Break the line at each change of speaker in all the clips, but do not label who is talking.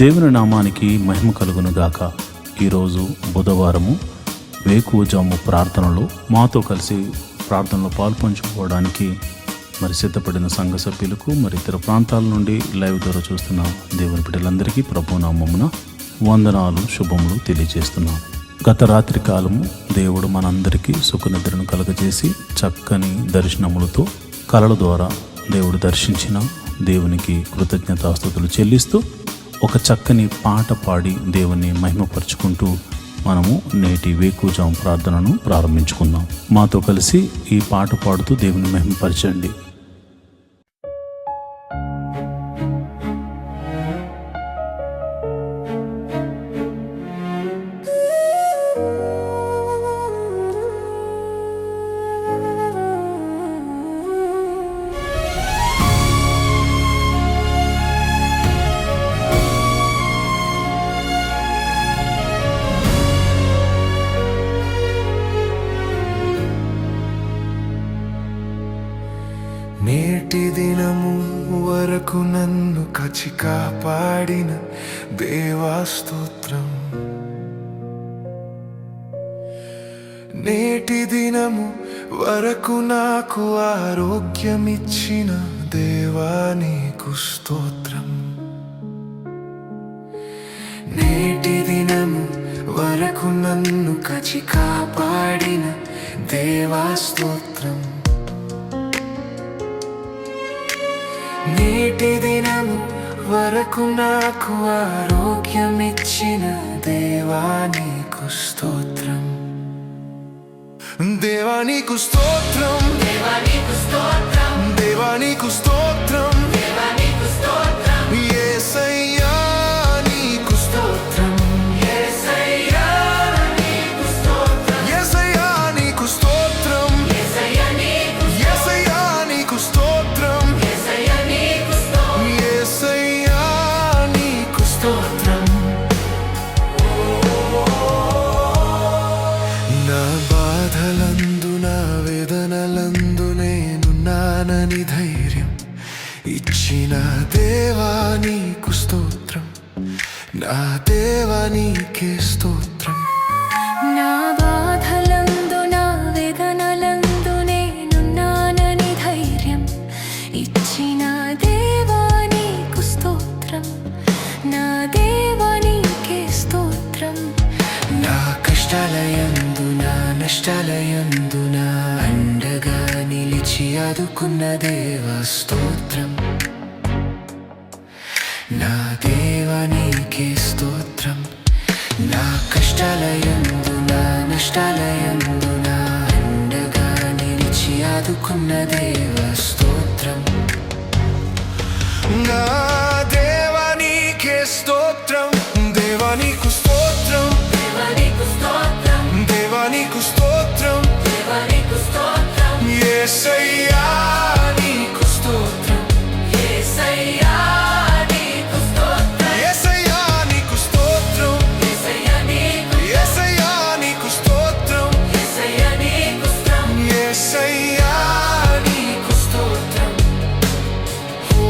దేవుని నామానికి మహిమ కలుగును గాక. ఈరోజు బుధవారము వేకువజాము ప్రార్థనలో మాతో కలిసి ప్రార్థనలో పాల్పంచుకోవడానికి సిద్ధపడిన సంఘ సభ్యులకు ఇతర ప్రాంతాల నుండి లైవ్ ద్వారా చూస్తున్న దేవుని బిడ్డలందరికీ ప్రభు నామమున వందనాలు, శుభములు తెలియజేస్తున్నాం. గత రాత్రి కాలము దేవుడు మనందరికీ సుఖనిద్రను కలగజేసి చక్కని దర్శనములతో కలల ద్వారా దేవుడు దర్శించిన దేవునికి కృతజ్ఞతాస్తుతులు చెల్లిస్తూ ఒక చక్కని పాట పాడి దేవుని మహిమపరుచుకుంటూ మనము నేటి వేకువజాము ప్రార్థనను ప్రారంభించుకుందాం. మాతో కలిసి ఈ పాట పాడుతూ దేవుని మహిమపరచండి.
నేటి దినము వరకు నన్ను కాచి కాపాడిన దేవా స్తోత్రం. నేటి దినము వరకు నాకు ఆరోగ్యమిచ్చిన దేవా నీకు స్తోత్రం. నేటి దినము వరకు నన్ను కాచి కాపాడిన దేవా స్తోత్రం. నేటి దినము వరకు నాకు ఆరోగ్యమిచ్చిన దేవా నీకు స్తోత్రం. దేవా నీకు స్తోత్రం, దేవా నీకు స్తోత్రం, దేవా నీకు స్తోత్రం, దేవా నీకు స్తోత్రం. యేసయ్యా నీకు స్తోత్రం, యేసయ్యా నీకు స్తోత్రం, యేసయ్యా నీకు స్తోత్రం, యేసయ్యా నీకు యేసయ్యా నీకు స్తోత్రం, యేసయ్యా నీకు స్తోత్రం, యేసయ్యా నీకు స్తోత్రం. నా బాధలందు నా వేదనలందు నేనున్నానని ధైర్యం ఇచ్చిన దేవా నీకు స్తోత్రం. నా దేవా నీకే స్తోత్రం.
నా బాధలందు నా వేదనలందు నేనున్నానని ధైర్యం ఇచ్చిన దేవా నీకు స్తోత్రం. నా దేవా నీకే స్తోత్రం.
నా కష్టాలయందు నా నష్టాలయందు నా అండగా నిలిచి ఆదుకున్న దేవా స్తోత్రం. నా దేవా నీకే స్తోత్రం. నా కష్టాలయందు నా నష్టాలయందు నా అండగా నిలిచి ఆదుకున్న దేవా స్తోత్రం. నా దేవా నీకే స్తోత్రం. దేవా నీకు స్తోత్రం,
దేవా నీకు స్తోత్రం,
దేవా నీకు స్తోత్రం,
దేవా నీకు స్తోత్రం.
యేసయ్యా నీకు స్తోత్రం,
యేసయ్యా నీకు స్తోత్రం,
యేసయ్యా నీకు స్తోత్రం,
యేసయ్యా నీకు
యేసయ్యా నీకు స్తోత్రం,
యేసయ్యా నీకు స్తోత్రం.
యేసయ్యా నీకు స్తోత్రం. ఓ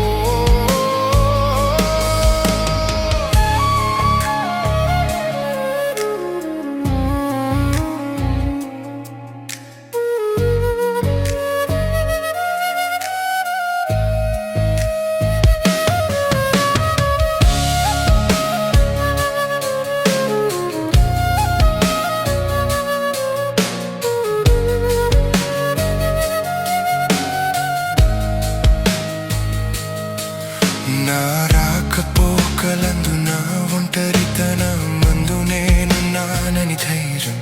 నా రాకపోకలందు నా ఒంటరితనమందు నేనున్నానని ధైర్యం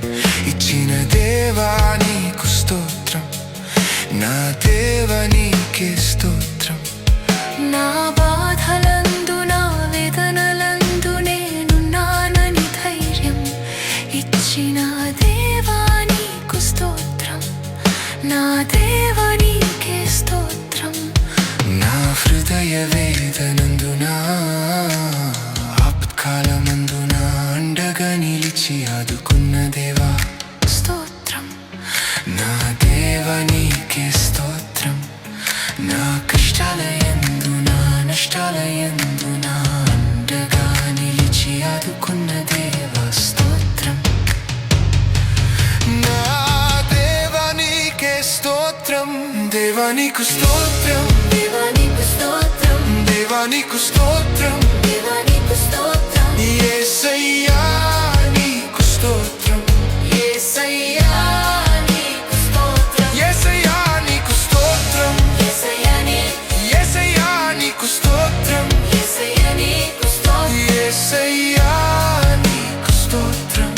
ఇచ్చిన దేవా నీకు స్తోత్రం. నా దేవా నీకే స్తోత్రం.
నా బాధలందు నా వేదనలందు నేనున్నానని ధైర్యం ఇచ్చిన దేవా నీకు స్తోత్రం. నా దేవా నీకే స్తోత్రం.
నా హృదయ వేదనందున ఆపత్కాలమందున అండగా నిలిచి ఆదుకున్న దేవా
స్తోత్రం.
నా దేవా నీకే స్తోత్రం. నా కష్టాలయందు నా నష్టాలయందు నా అండగా నీకు స్తోత్రం,
దేవా నీకు స్తోత్రం,
దేవా నీకు స్తోత్రం,
దేవా నీకు స్తోత్రం,
యేసయ్యా నీకు స్తోత్రం,
యేసయ్యా నీకు స్తోత్రం,
యేసయ్యా నీకు స్తోత్రం,
యేసయ్యా
యేసయ్యా నీకు స్తోత్రం,
యేసయ్యా నీకు స్తోత్రం,
యేసయ్యా నీకు స్తోత్రం.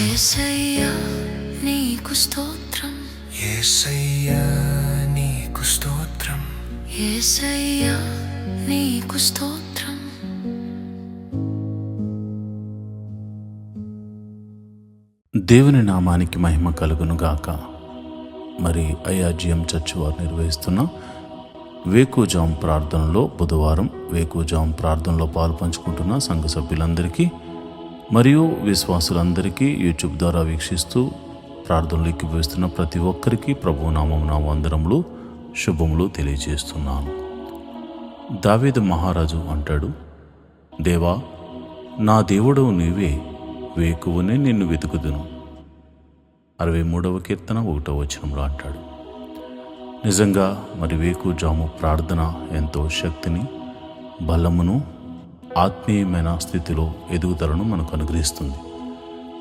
యేసయ్యా నీకు స్తోత్రం,
యేసయ్యా నీకు స్తోత్రం,
యేసయ్యా నీకు స్తోత్రం.
దేవుని నామానికి మహిమ కలుగును గాక. మరి ఐఆర్జీఎం చర్చ్ వారు నిర్వహిస్తున్న వేకువజాము ప్రార్థనలో బుధవారం వేకువజాము ప్రార్థనలో పాలుపంచుకుంటున్న సంఘ సభ్యులందరికీ మరియు విశ్వాసులందరికీ యూట్యూబ్ ద్వారా వీక్షిస్తూ ప్రార్థనలు ఎక్కివేస్తున్న ప్రతి ఒక్కరికి ప్రభు నామమున వందనములు శుభములు తెలియజేస్తున్నాను. దావీదు మహారాజు అంటాడు, దేవా నా దేవుడు నీవే, వేకువనే నిన్ను వెతుకుదును. 63వ కీర్తన 1వ వచనంలో అంటాడు. నిజంగా మరి వేకువజాము ప్రార్థన ఎంతో శక్తిని, బలమును, ఆత్మీయమైన స్థితిలో ఎదుగుదలను మనకు అనుగ్రహిస్తుంది.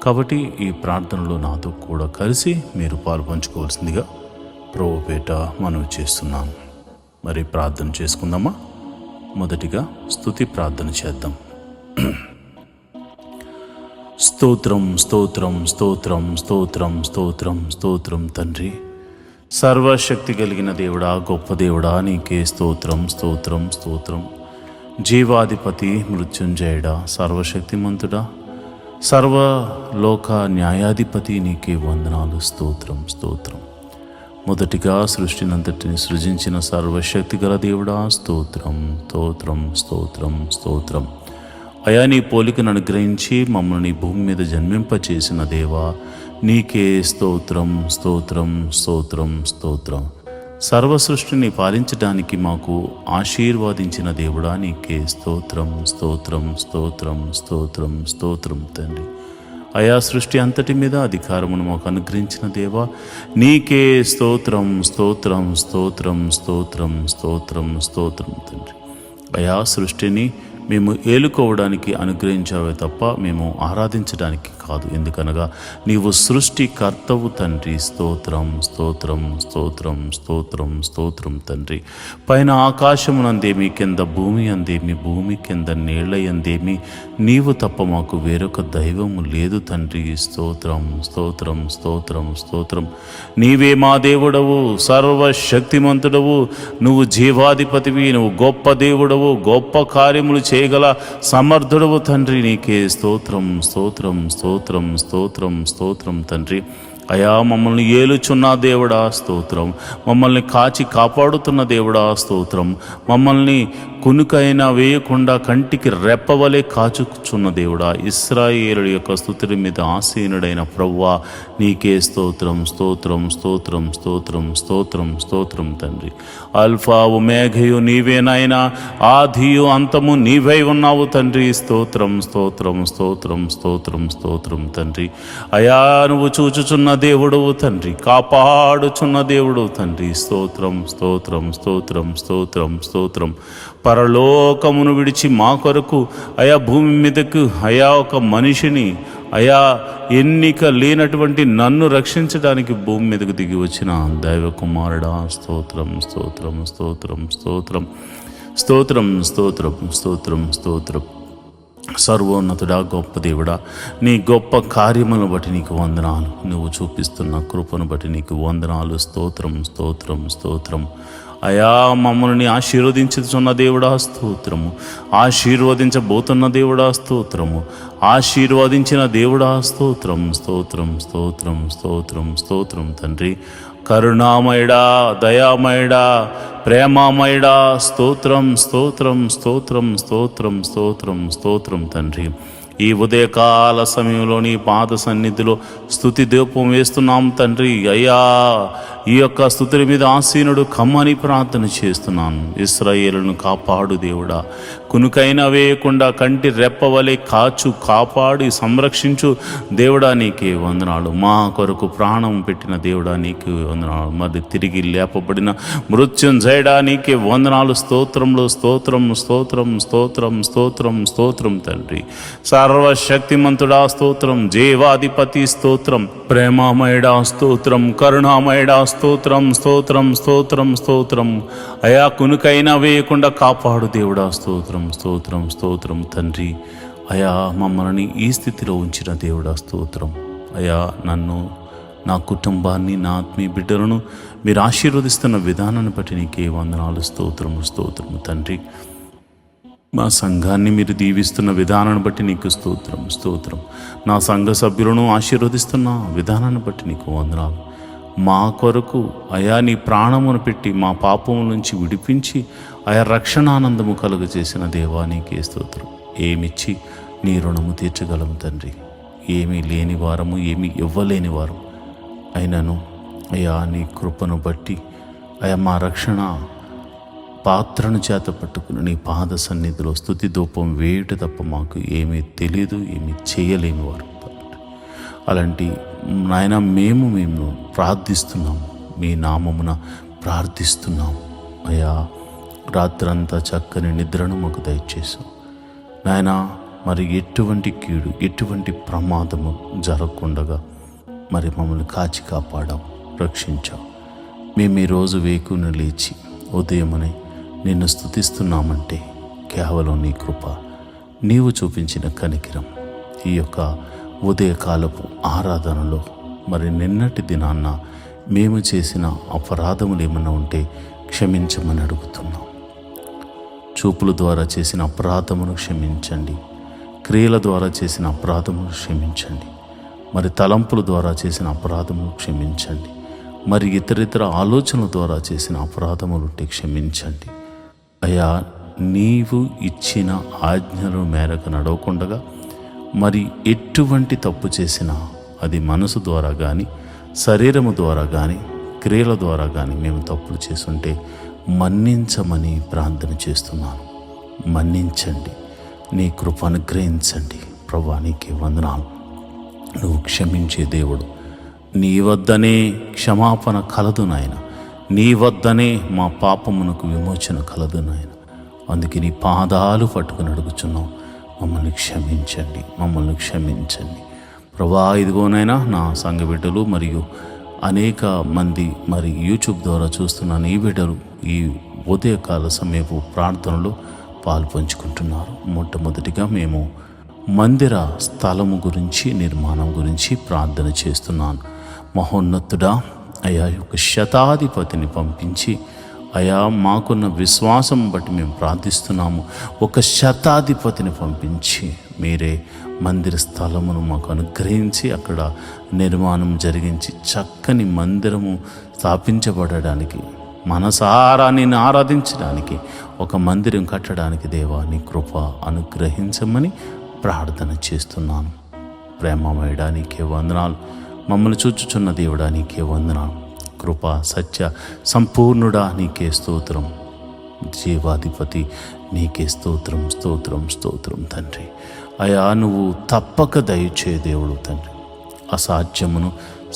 కాబట్టి ఈ ప్రార్థనలో నాతో కూడా కలిసి మీరు పాల్పంచుకోవాల్సిందిగా ప్రభుపేట మనవి చేస్తున్నాను. మరి ప్రార్థన చేసుకుందామా? మొదటిగా స్తుతి ప్రార్థన చేద్దాం. స్తోత్రం స్తోత్రం స్తోత్రం స్తోత్రం స్తోత్రం స్తోత్రం తండ్రి, సర్వశక్తి కలిగిన దేవుడా, గొప్ప దేవుడా, నీకే స్తోత్రం స్తోత్రం స్తోత్రం. జీవాధిపతి, మృత్యుంజయుడా, సర్వశక్తిమంతుడా, సర్వలోక న్యాయాధిపతి, నీకే వందనాలు, స్తోత్రం స్తోత్రం. మొదటిగా సృష్టినంతటిని సృజించిన సర్వశక్తి గల దేవుడా, స్తోత్రం స్తోత్రం స్తోత్రం స్తోత్రం. అయా నీ పోలికను అనుగ్రహించి మమ్మల్ని భూమి మీద జన్మింపచేసిన దేవా, నీకే స్తోత్రం స్తోత్రం స్తోత్రం స్తోత్రం. సర్వ సృష్టిని పాలించడానికి మాకు ఆశీర్వాదించిన దేవుడా, నీకే స్తోత్రం స్తోత్రం స్తోత్రం స్తోత్రం స్తోత్రం తండ్రి. అయా సృష్టి అంతటి మీద అధికారమును మాకు అనుగ్రహించిన దేవా, నీకే స్తోత్రం స్తోత్రం స్తోత్రం స్తోత్రం స్తోత్రం స్తోత్రం తండ్రి. అయా సృష్టిని మేము ఏలుకోవడానికి అనుగ్రహించావే తప్ప మేము ఆరాధించడానికి కాదు. ఎందుకనగా నీవు సృష్టికర్తవు తండ్రి. స్తోత్రం స్తోత్రం స్తోత్రం స్తోత్రం స్తోత్రం తండ్రి. పైన ఆకాశమునందేమి, కింద భూమి అందేమి, భూమి కింద నీళ్ల యందేమి నీవు తప్ప మాకు వేరొక దైవము లేదు తండ్రి. స్తోత్రం స్తోత్రం స్తోత్రం స్తోత్రం. నీవే మా దేవుడవు, సర్వశక్తిమంతుడవు, నువ్వు జీవాధిపతివి, నువ్వు గొప్ప దేవుడవు, గొప్ప కార్యములు చేయగల సమర్థుడవు తండ్రి. నీకే స్తోత్రం స్తోత్రం స్తోత్రం స్తోత్రం స్తోత్రం తండ్రి. అయా మమ్మల్ని ఏలుచున్న దేవుడా స్తోత్రం, మమ్మల్ని కాచి కాపాడుతున్న దేవుడా స్తోత్రం, మమ్మల్ని కునుకైనా వేయకుండా కంటికి రెప్పవలే కాచుచున్న దేవుడా, ఇశ్రాయేలుల యొక్క స్తుతుల మీద ఆసీనుడైన ప్రభువా, నీకే స్తోత్రం స్తోత్రం స్తోత్రం స్తోత్రం స్తోత్రం స్తోత్రం తండ్రి. అల్ఫా ఒమేఘయు నీవే నాయనా, ఆదియు అంతము నీవై ఉన్నావు తండ్రి. స్తోత్రం స్తోత్రం స్తోత్రం స్తోత్రం స్తోత్రం తండ్రి. అయా నువ్వు చూచుచున్న దేవుడవు తండ్రి, కాపాడుచున్న దేవుడవు తండ్రి. స్తోత్రం స్తోత్రం స్తోత్రం స్తోత్రం స్తోత్రం. పరలోకమును విడిచి మా కొరకు అయా భూమి మీదకు అయా ఒక మనిషిని, అయా ఎన్నిక లేనటువంటి నన్ను రక్షించడానికి భూమి మీదకు దిగి వచ్చిన దైవ కుమారుడా, స్తోత్రం స్తోత్రం స్తోత్రం స్తోత్రం స్తోత్రం స్తోత్రం స్తోత్రం స్తోత్రం. సర్వోన్నతుడా, గొప్ప దేవుడా, నీ గొప్ప కార్యములను బట్టి నీకు వందనాలు, నువ్వు చూపిస్తున్న కృపను బట్టి నీకు వందనాలు. స్తోత్రం స్తోత్రం స్తోత్రం. అయా మమ్మల్ని ఆశీర్వదించుతున్న దేవుడా స్తోత్రము, ఆశీర్వదించబోతున్న దేవుడా స్తోత్రము, ఆశీర్వదించిన దేవుడా స్తోత్రం స్తోత్రం స్తోత్రం స్తోత్రం స్తోత్రం తండ్రి. కరుణామయుడా, దయామయుడా, ప్రేమామయుడా, స్తోత్రం స్తోత్రం స్తోత్రం స్తోత్రం స్తోత్రం స్తోత్రం తండ్రి. ఈ ఉదయకాల సమయంలో నీ పాద సన్నిధిలో స్తుతి దీపం వేస్తున్నాం తండ్రి. అయ్యా, ఈ యొక్క స్తుతుల మీద ఆసీనుడు కమ్మని ప్రార్థన చేస్తున్నాను. ఇశ్రాయేలును కాపాడు దేవుడా, కునుకైనా వేయకుండా కంటి రెప్పవలే కాపాడి సంరక్షించు దేవుడా, నీకే వందనాలు. మా కొరకు ప్రాణం పెట్టిన దేవుడా, నీకే వందనాలు. మరి తిరిగి లేపబడిన మృత్యుంజయుడా, నీకే వందనాలు. స్తోత్రంలో స్తోత్రం స్తోత్రం స్తోత్రం స్తోత్రం స్తోత్రం తండ్రి. సర్వశక్తిమంతుడా స్తోత్రం, జీవాధిపతి స్తోత్రం, ప్రేమామయుడా స్తోత్రం, కరుణామయుడా స్తోత్రం స్తోత్రం స్తోత్రం స్తోత్రం. అయా, కునుకైనా వేయకుండా కాపాడు దేవుడా, స్తోత్రం స్తోత్రం స్తోత్రం తండ్రి. అయా, మమ్మల్ని ఈ స్థితిలో ఉంచిన దేవుడా స్తోత్రం. అయా, నన్ను, నా కుటుంబాన్ని, నా ఆత్మీయ బిడ్డలను మీరు ఆశీర్వదిస్తున్న విధానాన్ని బట్టి నీకే వందనాలు. స్తోత్రం స్తోత్రం తండ్రి. మా సంఘాన్ని మీరు దీవిస్తున్న విధానాన్ని బట్టి నీకు స్తోత్రం స్తోత్రం. నా సంఘ సభ్యులను ఆశీర్వదిస్తున్న విధానాన్ని బట్టి నీకు వందనాలు. మా కొరకు అయా నీ ప్రాణమును పెట్టి మా పాపము నుంచి విడిపించి అయా రక్షణానందము కలుగజేసిన దేవా, నీకే స్తోత్రం. ఏమిచ్చి నీ రుణము తీర్చగలము తండ్రి. ఏమీ లేని వారము, ఏమీ ఇవ్వలేని వారము అయినను అయా నీ కృపను బట్టి అయా మా రక్షణ పాత్రను చేత పట్టుకుని నీ పాద సన్నిధిలో స్తుతి ధూపం వేయుట తప్ప మాకు ఏమీ తెలియదు, ఏమీ చేయలేని వారు. అలాంటి నాయన మేము ప్రార్థిస్తున్నాము, మీ నామమున ప్రార్థిస్తున్నాము. అయ్యా, రాత్రంతా చక్కని నిద్రను మాకు దయచేసాం నాయన. మరి ఎటువంటి కీడు, ఎటువంటి ప్రమాదము జరగకుండగా మరి మమ్మల్ని కాచి కాపాడాం, రక్షించాం. మేము ఈరోజు వేకుని లేచి ఉదయమని నిన్ను స్తుతిస్తున్నామంటే కేవలం నీ కృప, నీవు చూపించిన కనికిరం. ఈ యొక్క ఉదయకాలపు ఆరాధనలో మరి నిన్నటి దినాన్న మేము చేసిన అపరాధములు ఏమన్నా ఉంటే క్షమించమని అడుగుతున్నాం. చూపుల ద్వారా చేసిన అపరాధమును క్షమించండి, క్రియల ద్వారా చేసిన అపరాధమును క్షమించండి, మరి తలంపుల ద్వారా చేసిన అపరాధమును క్షమించండి, మరి ఇతరితర ఆలోచనల ద్వారా చేసిన అపరాధములుంటే క్షమించండి. అయ్యా, నీవు ఇచ్చిన ఆజ్ఞల మేరకు నడవకుండగా మరి ఎటువంటి తప్పు చేసినా అది మనసు ద్వారా కానీ, శరీరము ద్వారా కానీ, క్రియల ద్వారా కానీ మేము తప్పులు చేసుంటే మన్నించమని ప్రార్థన చేస్తున్నాను. మన్నించండి, నీ కృప అనుగ్రహించండి. ప్రభువా, నీకే వందనాలు. నువ్వు క్షమించే దేవుడు. నీ వద్దనే క్షమాపణ కలదు నాయన. నీ వద్దనే మా పాపమునకు విమోచన కలదు నాయన. అందుకే నీ పాదాలు పట్టుకుని అడుగుచున్నాం, మమ్మల్ని క్షమించండి, మమ్మల్ని క్షమించండి. ప్రభా, ఇదిగోనైనా నా సంఘ బిడ్డలు మరియు అనేక మంది మరి యూట్యూబ్ ద్వారా చూస్తున్న నీ బిడ్డలు ఈ ఉదయకాల సమయపు ప్రార్థనలో పాలు పంచుకుంటున్నారు. మొట్టమొదటిగా మేము మందిర స్థలము గురించి, నిర్మాణం గురించి ప్రార్థన చేస్తున్నాను. మహోన్నతుడా, అయా యొక్క శతాధిపతిని పంపించి అయా మాకున్న విశ్వాసం బట్టి మేము ప్రార్థిస్తున్నాము. ఒక శతాధిపతిని పంపించి మీరే మందిర స్థలమును మాకు అనుగ్రహించి అక్కడ నిర్మాణం జరిగించి చక్కని మందిరము స్థాపించబడడానికి, మనసారా నిన్ను ఆరాధించడానికి, ఒక మందిరం కట్టడానికి దేవా నీ కృప అనుగ్రహించమని ప్రార్థన చేస్తున్నాను. ప్రేమమయుడా, నీకే వందనాలు. మమ్మల్ని చూచుచున్న దేవుడా, నీకే వందనాలు. కృప సత్య సంపూర్ణుడా, నీకే స్తోత్రం. జీవాధిపతి, నీకే స్తోత్రం స్తోత్రం స్తోత్రం తండ్రి. అయా, నువ్వు తప్పక దయచే దేవుడు తండ్రి. అసాధ్యమును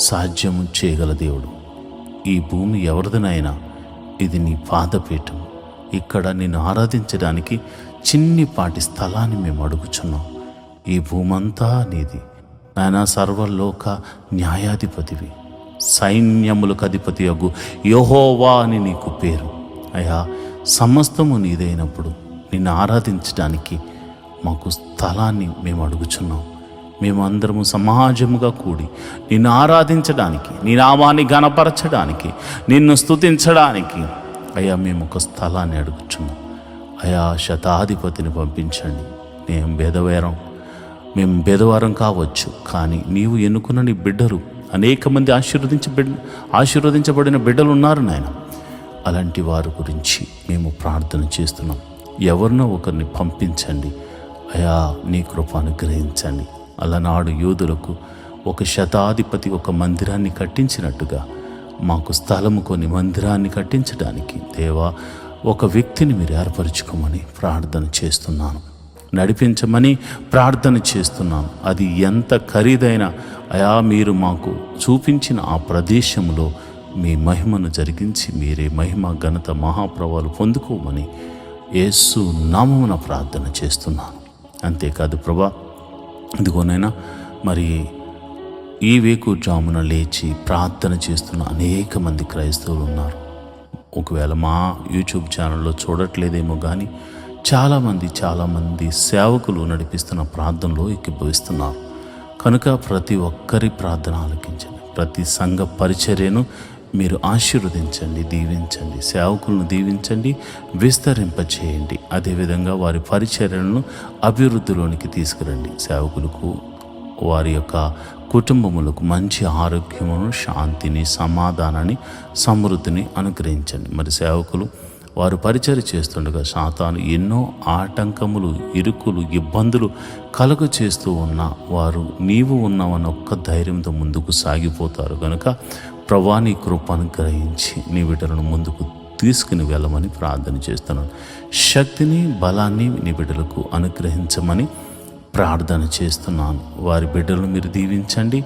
సాధ్యము చేయగల దేవుడు. ఈ భూమి ఎవరిదనైనా ఇది నీ పాదపీఠం. ఇక్కడ నిన్ను ఆరాధించడానికి చిన్నిపాటి స్థలాన్ని మేము అడుగుచున్నాం. ఈ భూమంతా నీది నాయన. సర్వలోక న్యాయాధిపతివి, సైన్యములకు అధిపతి అగు యెహోవా అని నీకు పేరు. అయ్యా, సమస్తము నీదైనప్పుడు నిన్ను ఆరాధించడానికి మాకు స్థలాన్ని మేము అడుగుచున్నాం. మేమందరము సమాజముగా కూడి నిన్ను ఆరాధించడానికి, నీ నామాన్ని ఘనపరచడానికి, నిన్ను స్తుతించడానికి అయ్యా మేము ఒక స్థలాన్ని అడుగుచున్నాం. అయా, శతాధిపతిని పంపించండి. మేము బేదవారం కావచ్చు, కానీ నీవు ఎన్నుకున్న నీ బిడ్డలు అనేక మంది ఆశీర్వదించబడిన బిడ్డలు ఉన్నారు నాయన. అలాంటి వారి గురించి మేము ప్రార్థన చేస్తున్నాం. ఎవరినో ఒకరిని పంపించండి అయా, నీ కృప అనుగ్రహించండి. అలనాడు యూదులకు ఒక శతాధిపతి ఒక మందిరాన్ని కట్టించినట్టుగా మాకు స్థలము కొని మందిరాన్ని కట్టించడానికి దేవా ఒక వ్యక్తిని మీరు ఏర్పరచుకోమని ప్రార్థన చేస్తున్నాను. నడిపించమని ప్రార్థన చేస్తున్నాను. అది ఎంత ఖరీదైన అయా, మీరు మాకు చూపించిన ఆ ప్రదేశంలో మీ మహిమను జరిగించి మీరే మహిమ ఘనత మహాప్రభావాలు పొందుకోమని యేసు నామమున ప్రార్థన చేస్తున్నాను. అంతేకాదు ప్రభా, ఇదిగోనైనా మరి ఈ వేకుజామున లేచి ప్రార్థన చేస్తున్న అనేక మంది క్రైస్తవులు ఉన్నారు. ఒకవేళ మా యూట్యూబ్ ఛానల్లో చూడట్లేదేమో కానీ చాలామంది సేవకులు నడిపిస్తున్న ప్రార్థనలో ఏకీభవిస్తున్నారు. కనుక ప్రతి ఒక్కరి ప్రార్థన ఆలకించండి. ప్రతి సంఘ పరిచర్యను మీరు ఆశీర్వదించండి, దీవించండి. సేవకులను దీవించండి, విస్తరింపచేయండి. అదేవిధంగా వారి పరిచర్యలను అభివృద్ధిలోనికి తీసుకురండి. సేవకులకు వారి యొక్క కుటుంబములకు మంచి ఆరోగ్యమును, శాంతిని, సమాధానాన్ని, సమృద్ధిని అనుగ్రహించండి. మరి సేవకులు వారు పరిచర్య చేస్తుండగా సాతాను ఎన్నో ఆటంకములు, ఇరుకులు, ఇబ్బందులు కలుగ చేస్తూ ఉన్న వారు నీవు ఉన్నావన్న ఒక్క ధైర్యంతో ముందుకు సాగిపోతారు. కనుక ప్రభువా, నీ కృప అనుగ్రహించి నీ బిడ్డలను ముందుకు తీసుకుని వెళ్ళమని ప్రార్థన చేస్తున్నాను. శక్తిని, బలాన్ని నీ బిడ్డలకు అనుగ్రహించమని ప్రార్థన చేస్తున్నాను. వారి బిడ్డలను మీరు దీవించండి.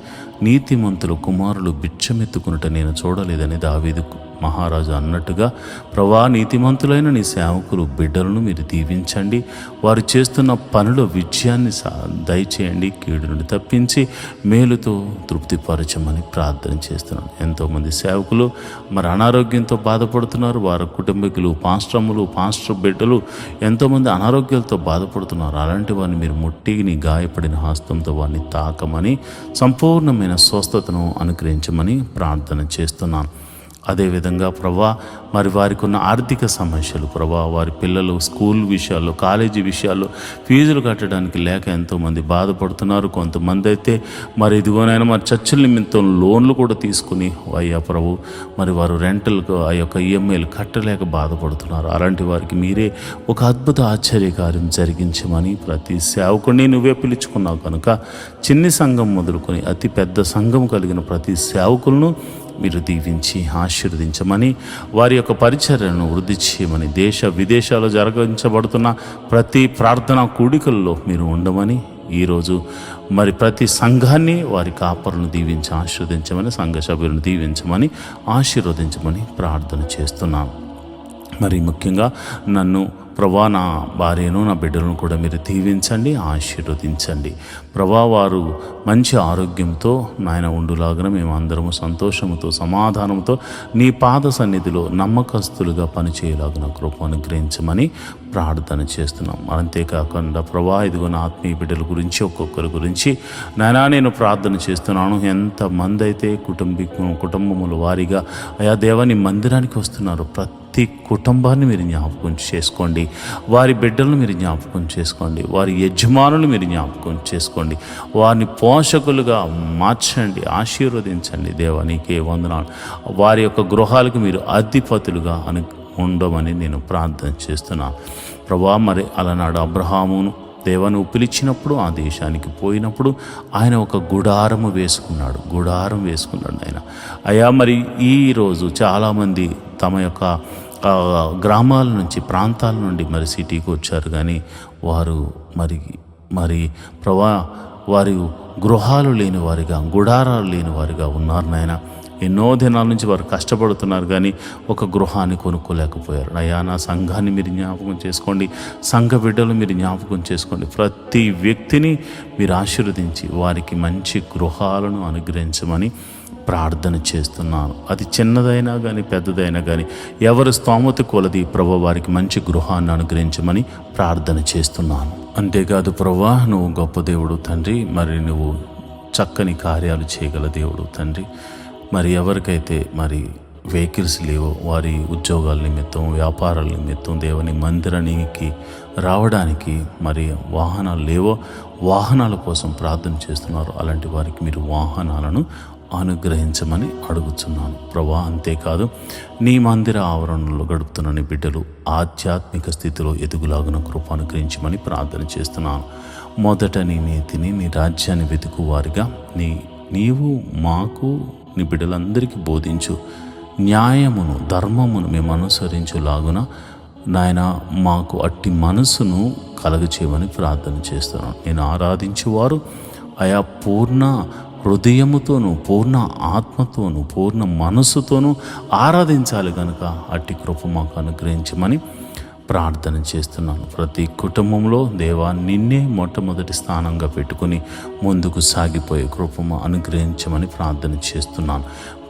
నీతిమంతుల కుమారులు బిచ్చమెత్తుకున్నట్టు నేను చూడలేదని దావీదు మహారాజు అన్నట్టుగా ప్రభా, నీతిమంతులైన నీ సేవకులు బిడ్డలను మీరు దీవించండి. వారు చేస్తున్న పనుల విజయాన్ని దయచేయండి. కీడు నుండి తప్పించి మేలుతో తృప్తిపరచమని ప్రార్థన చేస్తున్నాను. ఎంతోమంది సేవకులు మరి అనారోగ్యంతో బాధపడుతున్నారు. వారి కుటుంబీకులు, పాస్టర్ బిడ్డలు ఎంతోమంది అనారోగ్యాలతో బాధపడుతున్నారు. అలాంటి వారిని మీరు ముట్టి నీ గాయపడిన హస్తంతో వారిని తాకమని సంపూర్ణమైన స్వస్థతను అనుగ్రహించమని ప్రార్థన చేస్తున్నాను. అదేవిధంగా ప్రభా, మరి వారికి ఉన్న ఆర్థిక సమస్యలు ప్రభా, వారి పిల్లలు స్కూల్ విషయాల్లో, కాలేజీ విషయాల్లో ఫీజులు కట్టడానికి లేక ఎంతోమంది బాధపడుతున్నారు. కొంతమంది అయితే మరి ఇదిగోనైనా మరి చర్చల నిమిత్తం లోన్లు కూడా తీసుకుని అయ్యా ప్రభు, మరి వారు రెంటల్కు ఆ యొక్క ఈఎంఐలు కట్టలేక బాధపడుతున్నారు. అలాంటి వారికి మీరే ఒక అద్భుత ఆశ్చర్యకార్యం జరిగించమని ప్రతి సేవకుడిని నువ్వే పిలుచుకున్నావు కనుక చిన్ని సంఘం మొదలుకొని అతి పెద్ద సంఘం కలిగిన ప్రతి సేవకులను మీరు దీవించి ఆశీర్వదించమని, వారి యొక్క పరిచర్యను వృద్ధి చేయమని, దేశ విదేశాల్లో జరిగించబడుతున్న ప్రతి ప్రార్థనా కూడికల్లో మీరు ఉండమని, ఈరోజు మరి ప్రతి సంఘాన్ని వారి కాపరులను దీవించి ఆశీర్వదించమని, సంఘ సభ్యులను దీవించమని ఆశీర్వదించమని ప్రార్థన చేస్తున్నాను. మరి ముఖ్యంగా నన్ను ప్రభా, నా భార్యను, నా బిడ్డలను కూడా మీరు దీవించండి, ఆశీర్వదించండి. ప్రభా, వారు మంచి ఆరోగ్యంతో నాయన ఉండులాగా మేము అందరము సంతోషంతో, సమాధానంతో నీ పాద సన్నిధిలో నమ్మకస్తులుగా పనిచేయలాగా కృప అనుగ్రహించమని ప్రార్థన చేస్తున్నాం. అంతేకాకుండా ప్రభా, ఇదిగో నా ఆత్మీయ బిడ్డల గురించి ఒక్కొక్కరి గురించి నాయనా నేను ప్రార్థన చేస్తున్నాను. ఎంతమంది అయితే కుటుంబముల వారిగా అయా దేవాని మందిరానికి వస్తున్నారు, ప్రతి కుటుంబాన్ని మీరు జ్ఞాపకం చేసుకోండి. వారి బిడ్డలను మీరు జ్ఞాపకం చేసుకోండి. వారి యజమానులు మీరు జ్ఞాపకం చేసుకోండి. వారిని పోషకులుగా మార్చండి, ఆశీర్వదించండి. దేవా, నీకే వందనాలు. వారి యొక్క గృహాలకు మీరు అధిపతులుగా ఉండమని నేను ప్రార్థన చేస్తున్నాను. ప్రభా, మరి అలనాడు అబ్రహామును దేవను పిలిచినప్పుడు ఆ దేశానికి పోయినప్పుడు ఆయన ఒక గుడారం వేసుకున్నాడు ఆయన. అయ్యా, మరి ఈరోజు చాలామంది తమ యొక్క గ్రామాల నుంచి, ప్రాంతాల నుండి మరి సిటీకి వచ్చారు. కానీ వారు మరి ప్రభా, వారి గృహాలు లేని వారిగా, గుడారాలు లేని వారిగా ఉన్నారు నాయన. ఎన్నో దినాల నుంచి వారు కష్టపడుతున్నారు కానీ ఒక గృహాన్ని కొనుక్కోలేకపోయారు. అయ్యా, నా సంఘాన్ని మీరు జ్ఞాపకం చేసుకోండి, సంఘ బిడ్డలు మీరు జ్ఞాపకం చేసుకోండి. ప్రతి వ్యక్తిని మీరు ఆశీర్వదించి వారికి మంచి గృహాలను అనుగ్రహించమని ప్రార్థన చేస్తున్నాను. అది చిన్నదైనా కానీ పెద్దదైనా కానీ ఎవరి స్తోమత కొలది ప్రభు వారికి మంచి గృహాన్ని అనుగ్రహించమని ప్రార్థన చేస్తున్నాను. అంతేకాదు ప్రభా, నువ్వు గొప్ప దేవుడు తండ్రి. మరి నువ్వు చక్కని కార్యాలు చేయగల దేవుడు తండ్రి. మరి ఎవరికైతే మరి వెహికల్స్ లేవో, వారి ఉద్యోగాల నిమిత్తం, వ్యాపారాల నిమిత్తం దేవుని మందిరానికి రావడానికి మరి వాహనాలు లేవో, వాహనాల కోసం ప్రార్థన చేస్తున్నారు. అలాంటి వారికి మీరు వాహనాలను అనుగ్రహించమని అడుగుతున్నాను ప్రభా. అంతేకాదు నీ మందిర ఆవరణలో గడుపుతున్న నీ బిడ్డలు ఆధ్యాత్మిక స్థితిలో ఎదుగులాగున కృప అనుగ్రహించమని ప్రార్థన చేస్తున్నాను. మొదట నీ నీతిని, నీ రాజ్యాన్ని వెతుకు వారిగా నీవు మాకు నీ బిడ్డలందరికీ బోధించు. న్యాయమును, ధర్మమును మేము అనుసరించులాగున నాయన మాకు అట్టి మనసును కలగచేయమని ప్రార్థన చేస్తున్నాను. నేను ఆరాధించేవారు ఆయా పూర్ణ హృదయముతోనూ, పూర్ణ ఆత్మతోనూ, పూర్ణ మనస్సుతోనూ ఆరాధించాలి కనుక అట్టి కృప మాకు అనుగ్రహించమని ప్రార్థన చేస్తున్నాను. ప్రతి కుటుంబంలో దేవా నిన్నే మొట్టమొదటి స్థానంగా పెట్టుకుని ముందుకు సాగిపోయే కృపము అనుగ్రహించమని ప్రార్థన చేస్తున్నాను.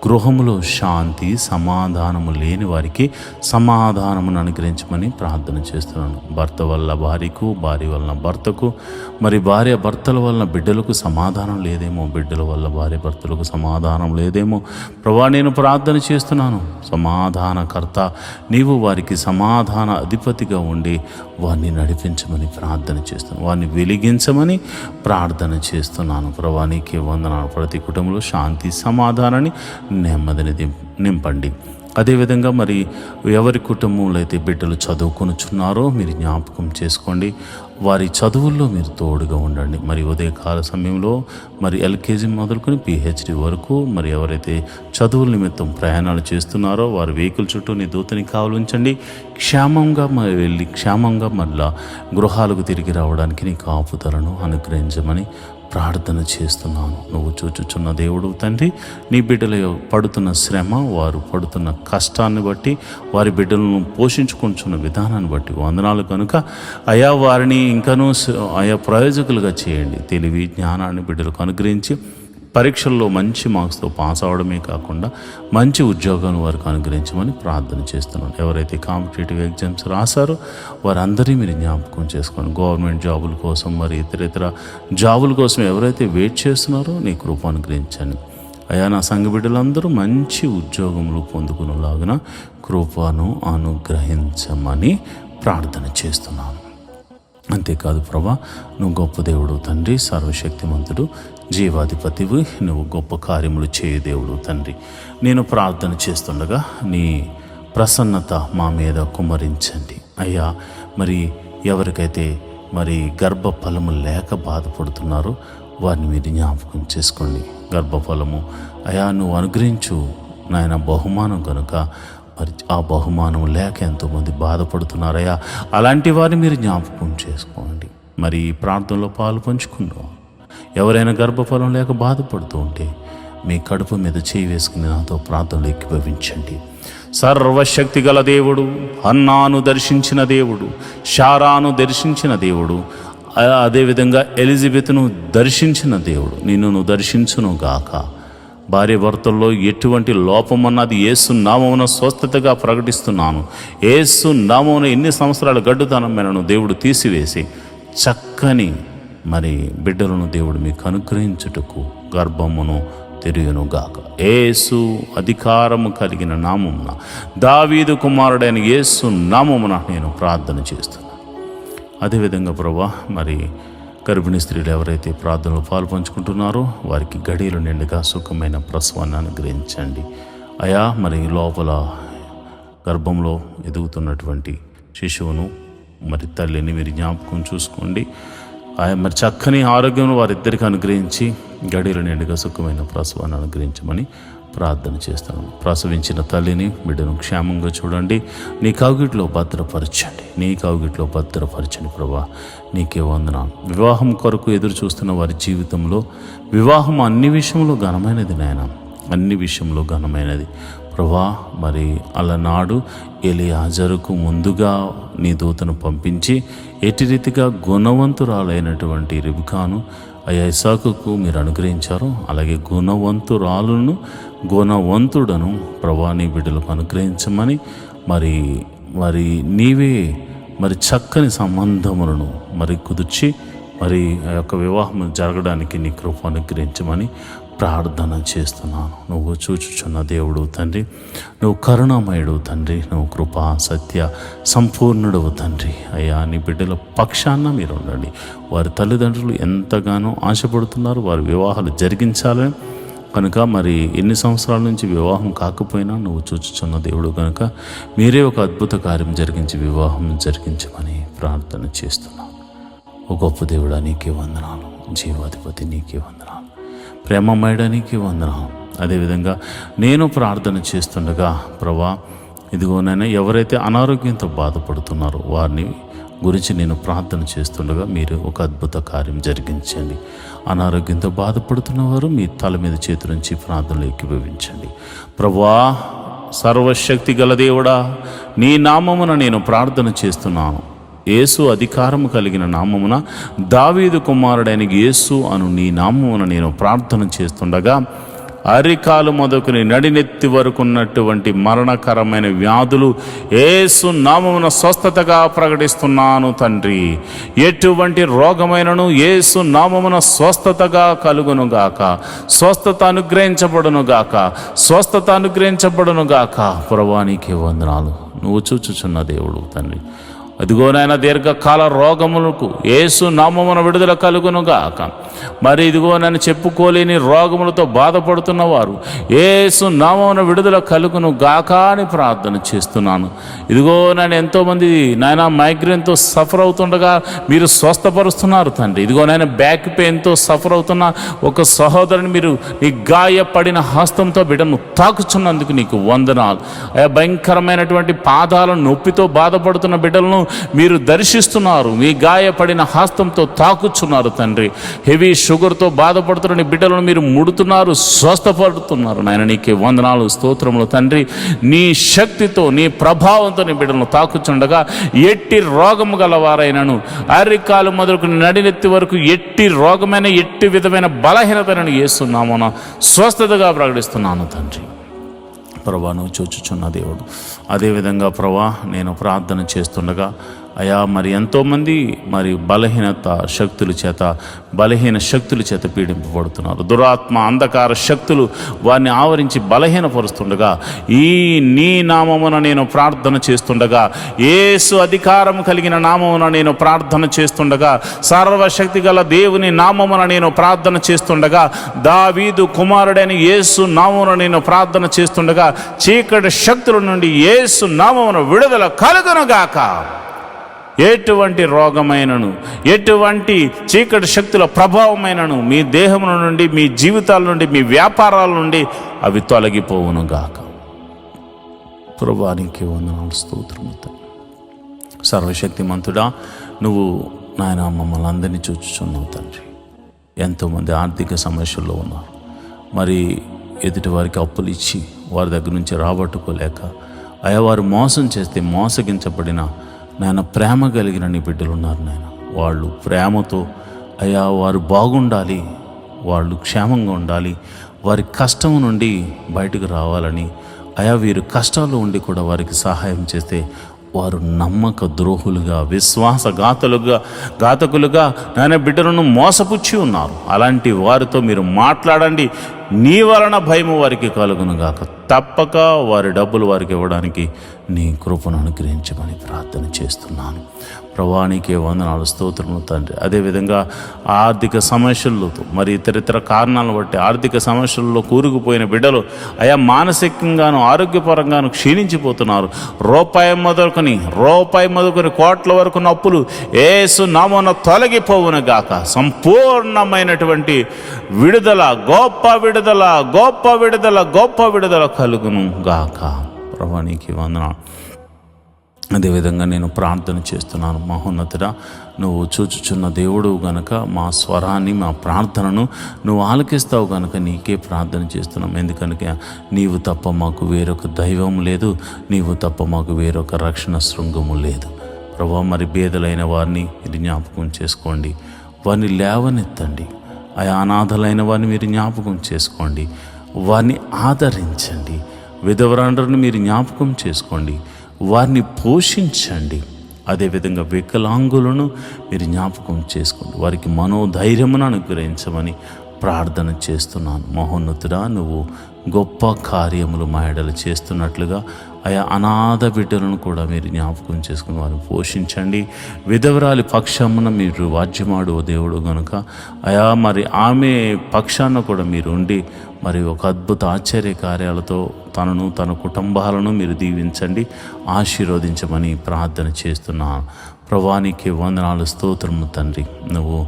గృహములో శాంతి సమాధానము లేని వారికి సమాధానమును అనుగ్రహించమని ప్రార్థన చేస్తున్నాను. భర్త వల్ల భార్యకు, భార్య వలన భర్తకు, మరి భార్య భర్తల వలన బిడ్డలకు సమాధానం లేదేమో, బిడ్డల వల్ల భార్య భర్తలకు సమాధానం లేదేమో ప్రభా, నేను ప్రార్థన చేస్తున్నాను. సమాధానకర్త నీవు వారికి సమాధాన అధిపతిగా ఉండి వారిని నడిపించమని ప్రార్థన చేస్తున్నాను. వారిని వెలిగించమని ప్రార్థన చేస్తున్నాను. ప్రభా నీకే వందనాలు. ప్రతి కుటుంబంలో శాంతి సమాధానాన్ని నెమ్మదిని నింపండి. అదేవిధంగా మరి ఎవరి కుటుంబంలో అయితే బిడ్డలు చదువుకొనుచున్నారో మీరు జ్ఞాపకం చేసుకోండి. వారి చదువుల్లో మీరు తోడుగా ఉండండి. మరి ఉదయకాల సమయంలో మరి ఎల్కేజీ మొదలుకొని పిహెచ్డి వరకు మరి ఎవరైతే చదువుల నిమిత్తం ప్రయాణాలు చేస్తున్నారో వారి వెహికల్ చుట్టూ నీ దూతని కావలించండి. క్షేమంగా వెళ్ళి క్షేమంగా మళ్ళా గృహాలకు తిరిగి రావడానికి నీ కాపుదలను అనుగ్రహించమని ప్రార్థన చేస్తున్నాను. నువ్వు చూచుచున్న దేవుడు తండ్రి, నీ బిడ్డలు పడుతున్న శ్రమ, వారు పడుతున్న కష్టాన్ని బట్టి, వారి బిడ్డలను పోషించుకుంటున్న విధానాన్ని బట్టి వందనాలు కనుక అయా వారిని ఇంకనూ ఆయా ప్రయోజకులుగా చేయండి. తెలివి జ్ఞానాన్ని బిడ్డలకు అనుగ్రహించి పరీక్షల్లో మంచి మార్క్స్తో పాస్ అవడమే కాకుండా మంచి ఉద్యోగాలను వారికి అనుగ్రహించమని ప్రార్థన చేస్తున్నాను. ఎవరైతే కాంపిటేటివ్ ఎగ్జామ్స్ రాశారో వారందరినీ మీరు జ్ఞాపకం చేసుకోండి. గవర్నమెంట్ జాబుల కోసం మరి ఇతర జాబుల కోసం ఎవరైతే వెయిట్ చేస్తున్నారో నీ కృప అనుగ్రహించండి. అయా నా సంఘ బిడ్డలందరూ మంచి ఉద్యోగములు పొందుకునేలాగున కృపను అనుగ్రహించమని ప్రార్థన చేస్తున్నాను. అంతేకాదు ప్రభా, నువ్వు గొప్ప దేవుడు తండ్రి, సర్వశక్తిమంతుడు, జీవాధిపతివి, నువ్వు గొప్ప కార్యములు చేయు దేవుడు తండ్రి. నేను ప్రార్థన చేస్తుండగా నీ ప్రసన్నత మా మీద కుమ్మరించండి అయ్యా. మరి ఎవరికైతే మరి గర్భఫలము లేక బాధపడుతున్నారో వారిని మీరు జ్ఞాపకం చేసుకోండి. గర్భఫలము అయా నువ్వు అనుగ్రహించు నాయన బహుమానం కనుక మరి ఆ బహుమానం లేక ఎంతోమంది బాధపడుతున్నారయ్యా. అలాంటి వారిని మీరు జ్ఞాపకం చేసుకోండి. మరి ఈ ప్రార్థనలో పాలు పంచుకున్నాం. ఎవరైనా గర్భఫలం లేక బాధపడుతూ ఉంటే మీ కడుపు మీద చేయి వేసుకుని నాతో ప్రార్థనలు ఏకీభవించండి. సర్వశక్తి గల దేవుడు, హన్నాను దర్శించిన దేవుడు, శారాను దర్శించిన దేవుడు, అదేవిధంగా ఎలిజబెత్ను దర్శించిన దేవుడు నిన్ను దర్శించును గాక. భార్య భర్తల్లో ఎటువంటి లోపమన్నది యేసు నామమున స్వస్థతగా ప్రకటిస్తున్నాను. యేసు నామమున ఎన్ని సంవత్సరాల గడ్డుతనమైనను దేవుడు తీసివేసి చక్కని మరి బిడ్డలను దేవుడు మీకు అనుగ్రహించుటకు గర్భమును తెరియునుగాక. యేసు అధికారము కలిగిన నామమున, దావీదు కుమారుడైన యేసు నామమున నేను ప్రార్థన చేస్తున్నాను. అదేవిధంగా ప్రభా, మరి గర్భిణీ స్త్రీలు ఎవరైతే ప్రార్థనలో పాలు పంచుకుంటున్నారో వారికి గడియలు నిండుగా సుఖమైన ప్రసవాన్ని అనుగ్రహించండి అయా. మరి లోపల గర్భంలో ఎదుగుతున్నటువంటి శిశువును మరి తల్లిని మీరు జ్ఞాపకం చూసుకోండి. మరి చక్కని ఆరోగ్యం వారిద్దరికి అనుగ్రహించి గడియలు నిండుగా సుఖమైన ప్రసవాన్ని అనుగ్రహించమని ప్రార్థన చేస్తాను. ప్రసవించిన తల్లిని బిడ్డను క్షేమంగా చూడండి. నీ కౌగిట్లో భద్రపరచండి ప్రభా. నీకే వందనాలు. వివాహం కొరకు ఎదురు చూస్తున్న వారి జీవితంలో వివాహం అన్ని విషయంలో ఘనమైనది నాయన, అన్ని విషయంలో ఘనమైనది ప్రభా. మరి అలనాడు ఎలియాజరుకు ముందుగా నీ దూతను పంపించి ఎట్టి రీతిగా గుణవంతురాలైనటువంటి రిబ్కాను అయ్యా ఇస్సాకుకు మీరు అనుగ్రహించారు, అలాగే గుణవంతుడను ప్రభా నీ బిడ్డలకు అనుగ్రహించమని మరి నీవే మరి చక్కని సంబంధములను మరి కుదిర్చి మరి ఆ యొక్క వివాహం జరగడానికి నీ కృప అనుగ్రహించమని ప్రార్థన చేస్తున్నాను. నువ్వు చూచుచున్న దేవుడు తండ్రి, నువ్వు కరుణామయుడు తండ్రి, నువ్వు కృపా సత్య సంపూర్ణుడవు తండ్రి. అయ్యా నీ బిడ్డల పక్షాన మీరు ఉండండి. వారి తల్లిదండ్రులు ఎంతగానో ఆశపడుతున్నారు వారి వివాహాలు జరిగించాలని. కనుక మరి ఎన్ని సంవత్సరాల నుంచి వివాహం కాకపోయినా నువ్వు చూచుచున్న దేవుడు కనుక మీరే ఒక అద్భుత కార్యం జరిగించి వివాహం జరిగించమని ప్రార్థన చేస్తున్నాను. ఓ గొప్ప దేవుడా నీకే వందనాలు, జీవాధిపతి నీకే వందనాలు, ప్రేమమయుడా నీకే వందనాలు. అదేవిధంగా నేను ప్రార్థన చేస్తుండగా ప్రభా ఇదిగోనైనా ఎవరైతే అనారోగ్యంతో బాధపడుతున్నారో వారిని గురించి నేను ప్రార్థన చేస్తుండగా మీరు ఒక అద్భుత కార్యం జరిగించండి. అనారోగ్యంతో బాధపడుతున్న వారు మీ తల మీద చేతుల నుంచి ప్రార్థనలు ఏకీభవించండి. ప్రభువా సర్వశక్తి గల దేవుడా నీ నామమున నేను ప్రార్థన చేస్తున్నాను. యేసు అధికారము కలిగిన నామమున దావీదు కుమారుడైన యేసు అను నీ నామమున నేను ప్రార్థన చేస్తుండగా అరికాలు మొదలుకొని నడినెత్తి వరకు ఉన్నటువంటి మరణకరమైన వ్యాధులు యేసు నామమున స్వస్థతగా ప్రకటిస్తున్నాను తండ్రి. ఎటువంటి రోగమైనను యేసు నామమున స్వస్థతగా కలుగునుగాక, స్వస్థత అనుగ్రహించబడునుగాక, స్వస్థత అనుగ్రహించబడునుగాక. ప్రభువా నీకే వందనాలు. నువ్వు చూచుచున్న దేవుడు తండ్రి. అదిగోనైనా దీర్ఘకాల రోగములకు యేసు నామమున విడుదల కలుగునుగాక. మరి ఇదిగోనైనా చెప్పుకోలేని రోగములతో బాధపడుతున్న వారు యేసు నామమున విడుదల కలుగునుగాక అని ప్రార్థన చేస్తున్నాను. ఇదిగో నేను ఎంతోమంది నాయన మైగ్రేన్తో సఫర్ అవుతుండగా మీరు స్వస్థపరుస్తున్నారు తండ్రి. ఇదిగోనైనా బ్యాక్ పెయిన్తో సఫర్ అవుతున్న ఒక సహోదరుని మీరు నీ గాయపడిన హస్తంతో బిడ్డను తాకుచున్నందుకు నీకు వందనాలు. భయంకరమైనటువంటి పాదాల నొప్పితో బాధపడుతున్న బిడ్డలను మీరు దర్శిస్తున్నారు, మీ గాయపడిన హస్తంతో తాకుచున్నారు తండ్రి. హెవీ షుగర్తో బాధపడుతున్న బిడ్డలను మీరు ముడుతున్నారు, స్వస్థపడుతున్నారు నాయన. నీకే వందనాలు, స్తోత్రములు తండ్రి. నీ శక్తితో నీ ప్రభావంతో నీ బిడ్డలను తాకుచుండగా ఎట్టి రోగము గలవారైనను అరికాలు మొదలుకుని నడినెత్తి వరకు ఎట్టి రోగమైన ఎట్టి విధమైన బలహీనతను యేసునామమున స్వస్థతగా ప్రకటిస్తున్నాను తండ్రి. ప్రభా నువ్వు చూచుచున్న దేవుడు. అదేవిధంగా ప్రభా నేను ప్రార్థన చేస్తుండగా అయా మరి ఎంతోమంది మరి బలహీన శక్తుల చేత పీడింపబడుతున్నారు. దురాత్మ అంధకార శక్తులు వారిని ఆవరించి బలహీనపరుస్తుండగా ఈ నీ నామమున నేను ప్రార్థన చేస్తుండగా, యేసు అధికారం కలిగిన నామమున నేను ప్రార్థన చేస్తుండగా, సర్వశక్తి గల దేవుని నామమున నేను ప్రార్థన చేస్తుండగా, దావీదు కుమారుడైన యేసు నామమున నేను ప్రార్థన చేస్తుండగా చీకటి శక్తుల నుండి యేసు నామమున విడుదల కలుగునుగాక. ఎటువంటి రోగమైనను ఎటువంటి చీకటి శక్తుల ప్రభావమైనను మీ దేహముల నుండి, మీ జీవితాల నుండి, మీ వ్యాపారాల నుండి అవి తొలగిపోవును గాక. ప్రభువానికి వందనాలు, స్తోత్రము. సర్వశక్తిమంతుడా నువ్వు నాయన మమ్మల్ని అందరినీ చూచుచున్నావు తండ్రి. ఎంతోమంది ఆర్థిక సమస్యల్లో ఉన్నారు. మరి ఎదుటి వారికి అప్పులు ఇచ్చి వారి దగ్గర నుంచి రాబట్టుకోలేక అయా వారు మోసం చేస్తే మోసగించబడిన నాయన ప్రేమ కలిగిన నీ బిడ్డలు ఉన్నారు నాయన. వాళ్ళు ప్రేమతో అయ్యా వారు బాగుండాలి, వాళ్ళు క్షేమంగా ఉండాలి, వారి కష్టం నుండి బయటకు రావాలని అయా వీరు కష్టాలు ఉండి కూడా వారికి సహాయం చేస్తే వారు నమ్మక ద్రోహులుగా, ఘాతకులుగా నాయన బిడ్డలను మోసపుచ్చి ఉన్నారు. అలాంటి వారితో మీరు మాట్లాడండి. నీ వలన భయము వారికి కలుగునుగాక. తప్పక వారి డబ్బులు వారికి ఇవ్వడానికి నీ కృపను అనుగ్రహించమని ప్రార్థన చేస్తున్నాను. ప్రభువానికి వందనాలు, స్తోత్రములు తండ్రి. అదేవిధంగా ఆర్థిక సమస్యలతో మరి ఇతరితర కారణాలను బట్టి ఆర్థిక సమస్యల్లో కూరుకుపోయిన బిడ్డలు అయా మానసికంగాను ఆరోగ్యపరంగాను క్షీణించిపోతున్నారు. రూపాయి మొదలుకొని కోట్ల వరకు అప్పులు యేసు నామమున తొలగిపోవును గాక. సంపూర్ణమైనటువంటి విడుదల, గొప్ప విడుదల కలుగును గాక. ప్రభువానికి వందనాలు. అదేవిధంగా నేను ప్రార్థన చేస్తున్నాను. మహోన్నతుడా నువ్వు చూచుచున్న దేవుడు గనక మా స్వరాన్ని, మా ప్రార్థనను నువ్వు ఆలకిస్తావు గనక నీకే ప్రార్థన చేస్తున్నాం. ఎందుకనగా నీవు తప్ప మాకు వేరొక దైవం లేదు, నీవు తప్ప మాకు వేరొక రక్షణ శృంగము లేదు. ప్రభా మరి బేదలైన వారిని మీరు జ్ఞాపకం చేసుకోండి, వారిని లేవనెత్తండి. అనాథలైన వారిని మీరు జ్ఞాపకం చేసుకోండి, వారిని ఆదరించండి. విధవరాండ్రను మీరు జ్ఞాపకం చేసుకోండి, వారిని పోషించండి. అదేవిధంగా వికలాంగులను మీరు జ్ఞాపకం చేసుకోండి, వారికి మనోధైర్యమును అనుగ్రహించమని ప్రార్థన చేస్తున్నాను. మహోన్నతుడా నువ్వు గొప్ప కార్యములు మా ఎడల చేస్తున్నట్లుగా అయా అనాథ బిడ్డలను కూడా మీరు జ్ఞాపకం చేసుకుని వారిని పోషించండి. విధవరాలి పక్షమున మీరు వాద్యమాడు దేవుడు గనుక అయా మరి ఆమె పక్షాన కూడా మీరు ఉండి మరి ఒక అద్భుత ఆశ్చర్య కార్యాలతో తనను తన కుటుంబాలను మీరు దీవించండి, ఆశీర్వదించమని ప్రార్థన చేస్తున్నాను. ప్రభువానికి వందనాలు, స్తోత్రము తండ్రి. నువ్వు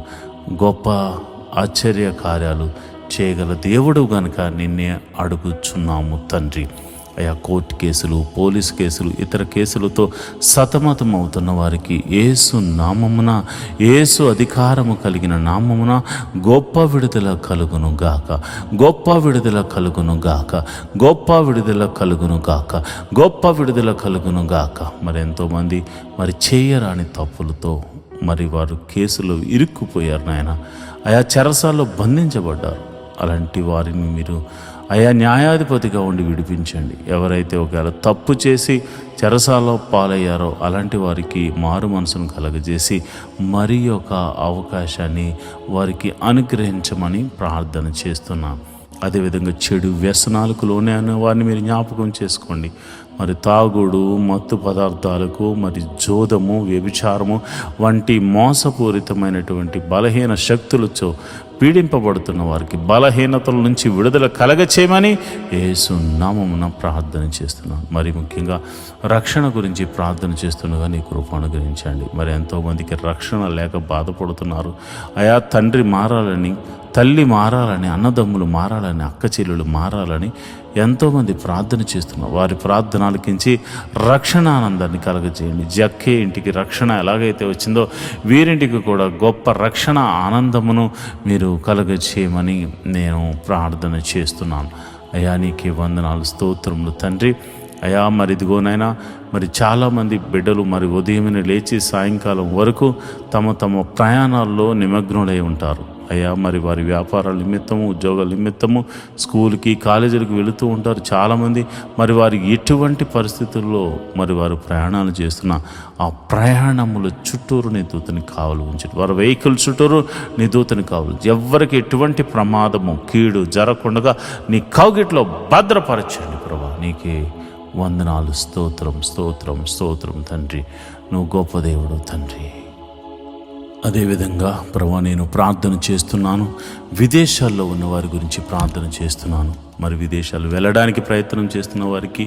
గొప్ప ఆశ్చర్య కార్యాలు చేయగల దేవుడు గనుక నిన్నే అడుగుచున్నాము తండ్రి. అయా కోర్టు కేసులు, పోలీస్ కేసులు, ఇతర కేసులతో సతమతం అవుతున్న వారికి యేసు నామమున, యేసు అధికారము కలిగిన నామమున గొప్ప విడుదల కలుగును గాక, గొప్ప విడుదల కలుగును గాక, గొప్ప విడుదల కలుగును గాక, గొప్ప విడుదల కలుగును గాక. మరి ఎంతోమంది మరి చేయరాని తప్పులతో మరి వారు కేసులో ఇరుక్కుపోయారు నాయన. ఆయా చెరసాల్లో బంధించబడ్డారు. అలాంటి వారిని మీరు అయా న్యాయాధిపతిగా ఉండి విడిపించండి. ఎవరైతే ఒకవేళ తప్పు చేసి చెరసాలలో పాలయ్యారో అలాంటి వారికి మారు మనసును కలగజేసి మరి ఒక అవకాశాన్ని వారికి అనుగ్రహించమని ప్రార్థన చేస్తున్నాను. అదేవిధంగా చెడు వ్యసనాలకు లోనే అనే వారిని మీరు జ్ఞాపకం చేసుకోండి. మరి తాగుడు, మత్తు పదార్థాలకు, మరి జోదము, వ్యభిచారము వంటి మోసపూరితమైనటువంటి బలహీన శక్తులతో పీడింపబడుతున్న వారికి బలహీనతల నుంచి విడుదల కలగచేయమని యేసు నామమున ప్రార్థన చేస్తున్నాను. మరి ముఖ్యంగా రక్షణ గురించి ప్రార్థన చేస్తుండగా నీ కృప అనుగ్రహించండి. మరి ఎంతోమందికి రక్షణ లేక బాధపడుతున్నారు. అయా తండ్రి మారాలని, తల్లి మారాలని, అన్నదమ్ములు మారాలని, అక్క చెల్లెలు మారాలని ఎంతోమంది ప్రార్థన చేస్తున్నారు. వారి ప్రార్థన ఆలకించి రక్షణ ఆనందాన్ని కలగజేయండి. జక్కే ఇంటికి రక్షణ ఎలాగైతే వచ్చిందో వీరింటికి కూడా గొప్ప రక్షణ ఆనందమును మీరు కలగజేయమని నేను ప్రార్థన చేస్తున్నాను. అయా నీకే వందనాలు, స్తోత్రములు తండ్రి. అయా మరి ఇదిగోనైనా మరి చాలామంది బిడ్డలు మరి ఉదయమే లేచి సాయంకాలం వరకు తమ తమ ప్రయాణాల్లో నిమగ్నులై ఉంటారు. అయ్యా మరి వారి వ్యాపారాల నిమిత్తము, ఉద్యోగాల నిమిత్తము స్కూల్కి, కాలేజీలకు వెళుతూ ఉంటారు చాలామంది. మరి వారి ఎటువంటి పరిస్థితుల్లో మరి వారు ప్రయాణాలు చేస్తున్న ఆ ప్రయాణముల చుట్టూరు నీ దూతని కావలు ఉంచండి. వారి వెహికల్ చుట్టూరు నీ దూతని కావలు, ఎవరికి ఎటువంటి ప్రమాదము, కీడు జరగకుండా నీ కౌగిట్లో భద్రపరచండి ప్రభా. నీకే వందనాలు, స్తోత్రం, స్తోత్రం, స్తోత్రం తండ్రి. నువ్వు గొప్ప దేవుడు తండ్రి. అదేవిధంగా ప్రభా నేను ప్రార్థన చేస్తున్నాను. విదేశాల్లో ఉన్న వారి గురించి ప్రార్థన చేస్తున్నాను. మరి విదేశాలు వెళ్ళడానికి ప్రయత్నం చేస్తున్న వారికి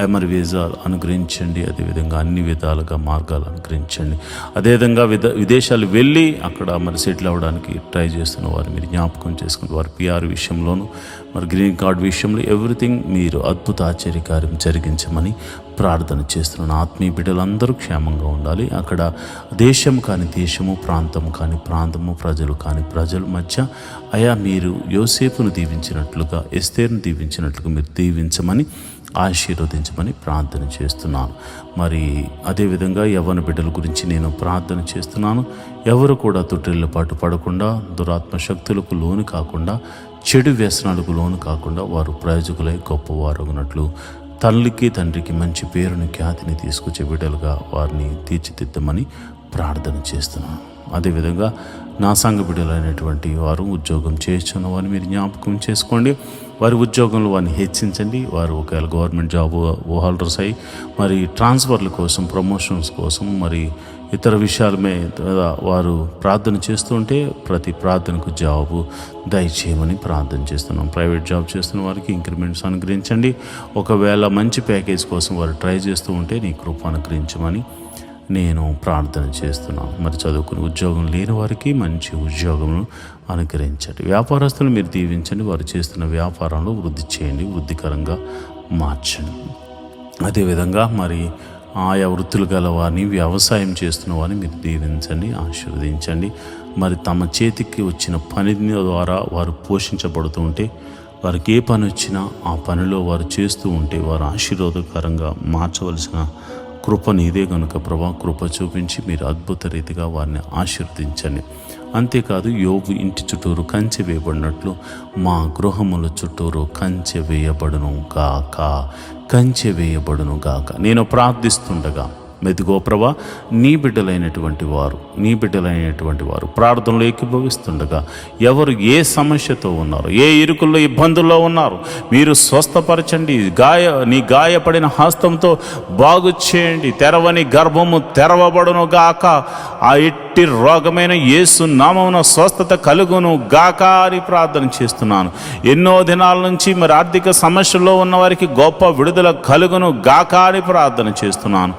మరి వీసాలు అనుగ్రహించండి. అదేవిధంగా అన్ని విధాలుగా మార్గాలు అనుగ్రహించండి. అదేవిధంగా విదేశాలు వెళ్ళి అక్కడ మరి సెటిల్ అవ్వడానికి ట్రై చేస్తున్న వారు మీరు జ్ఞాపకం చేసుకుని వారి PR విషయంలోనూ మరి గ్రీన్ కార్డ్ విషయంలో ఎవ్రీథింగ్ మీరు అద్భుత ఆశ్చర్యకార్యం జరిగించమని ప్రార్థన చేస్తున్నాను. ఆత్మీయ బిడ్డలందరూ క్షేమంగా ఉండాలి. అక్కడ దేశం కాని దేశము, ప్రాంతం కాని ప్రాంతము, ప్రజలు కాని ప్రజల మధ్య అయా మీరు యోసేపును దీవించినట్లుగా, ఎస్తేరును దీవించినట్లుగా మీరు దీవించమని, ఆశీర్వదించమని ప్రార్థన చేస్తున్నాను. మరి అదేవిధంగా యవ్వన బిడ్డల గురించి నేను ప్రార్థన చేస్తున్నాను. ఎవరు కూడా తొట్టిళ్ళ పాటు పడకుండా, దురాత్మ శక్తులకు లోను కాకుండా, చెడు వ్యసనాలకు లోను కాకుండా వారు ప్రయోజకులై గొప్పవారగునట్లు తల్లికి తండ్రికి మంచి పేరుని, ఖ్యాతిని తీసుకొచ్చే బిడ్డలుగా వారిని తీర్చిదిద్దమని ప్రార్థన చేస్తున్నాను. అదేవిధంగా నా సంఘ బిడ్డలైనటువంటి వారు ఉద్యోగం చేస్తున్న వారిని మీరు జ్ఞాపకం చేసుకోండి. వారి ఉద్యోగంలో వారిని హెచ్చించండి. వారు ఒకవేళ గవర్నమెంట్ జాబ్ హోల్డర్స్ అయ్యి మరి ట్రాన్స్ఫర్ల కోసం, ప్రమోషన్స్ కోసం, మరి ఇతర విషయాల మీద వారు ప్రార్థన చేస్తుంటే ప్రతి ప్రార్థనకు జవాబు దయచేయమని ప్రార్థన చేస్తున్నాం. ప్రైవేట్ జాబ్ చేస్తున్న వారికి ఇంక్రిమెంట్స్ అనుగ్రహించండి. ఒకవేళ మంచి ప్యాకేజ్ కోసం వారు ట్రై చేస్తూ ఉంటే నీ కృప అనుగ్రహించమని నేను ప్రార్థన చేస్తున్నాను. మరి చదువుకుని ఉద్యోగం లేని వారికి మంచి ఉద్యోగమును అనుగ్రహించండి. వ్యాపారస్తులు మీరు దీవించండి. వారు చేస్తున్న వ్యాపారంలో వృద్ధి చేయండి, వృద్ధికరంగా మార్చండి. అదేవిధంగా మరి ఆయా వృత్తులు గల వారిని, వ్యవసాయం చేస్తున్న వారిని మీరు దీవించండి, ఆశీర్వదించండి. మరి తమ చేతికి వచ్చిన పని ద్వారా వారు పోషించబడుతూ ఉంటే, వారికి ఏ పని వచ్చినా ఆ పనిలో వారు చేస్తూ ఉంటే వారు ఆశీర్వాదకరంగా మార్చవలసిన కృప నీదే కనుక ప్రభా, కృప చూపించి మీరు అద్భుత రీతిగా వారిని ఆశీర్వదించండి. అంతేకాదు యోబు ఇంటి చుట్టూరు కంచె వేయబడినట్లు మా గృహముల చుట్టూరు కంచె వేయబడును గాక, కంచె వేయబడును గాక. నేను ప్రార్థిస్తుండగా మెదుగో ప్రభా, నీ బిడ్డలైనటువంటి వారు ప్రార్థనలో ఏకీభవిస్తుండగా ఎవరు ఏ సమస్యతో ఉన్నారు, ఏ ఇరుకుల్లో ఇబ్బందుల్లో ఉన్నారు, మీరు స్వస్థపరచండి. నీ గాయపడిన హస్తంతో బాగు చేయండి. తెరవని గర్భము తెరవబడును గాక. ఆ ఎట్టి రోగమైన యేసు నామమున స్వస్థత కలుగును గాక అని ప్రార్థన చేస్తున్నాను. ఎన్నో దినాల నుంచి మరి ఆర్థిక సమస్యల్లో ఉన్న వారికి గొప్ప విడుదల కలుగును గాక అని ప్రార్థన చేస్తున్నాను.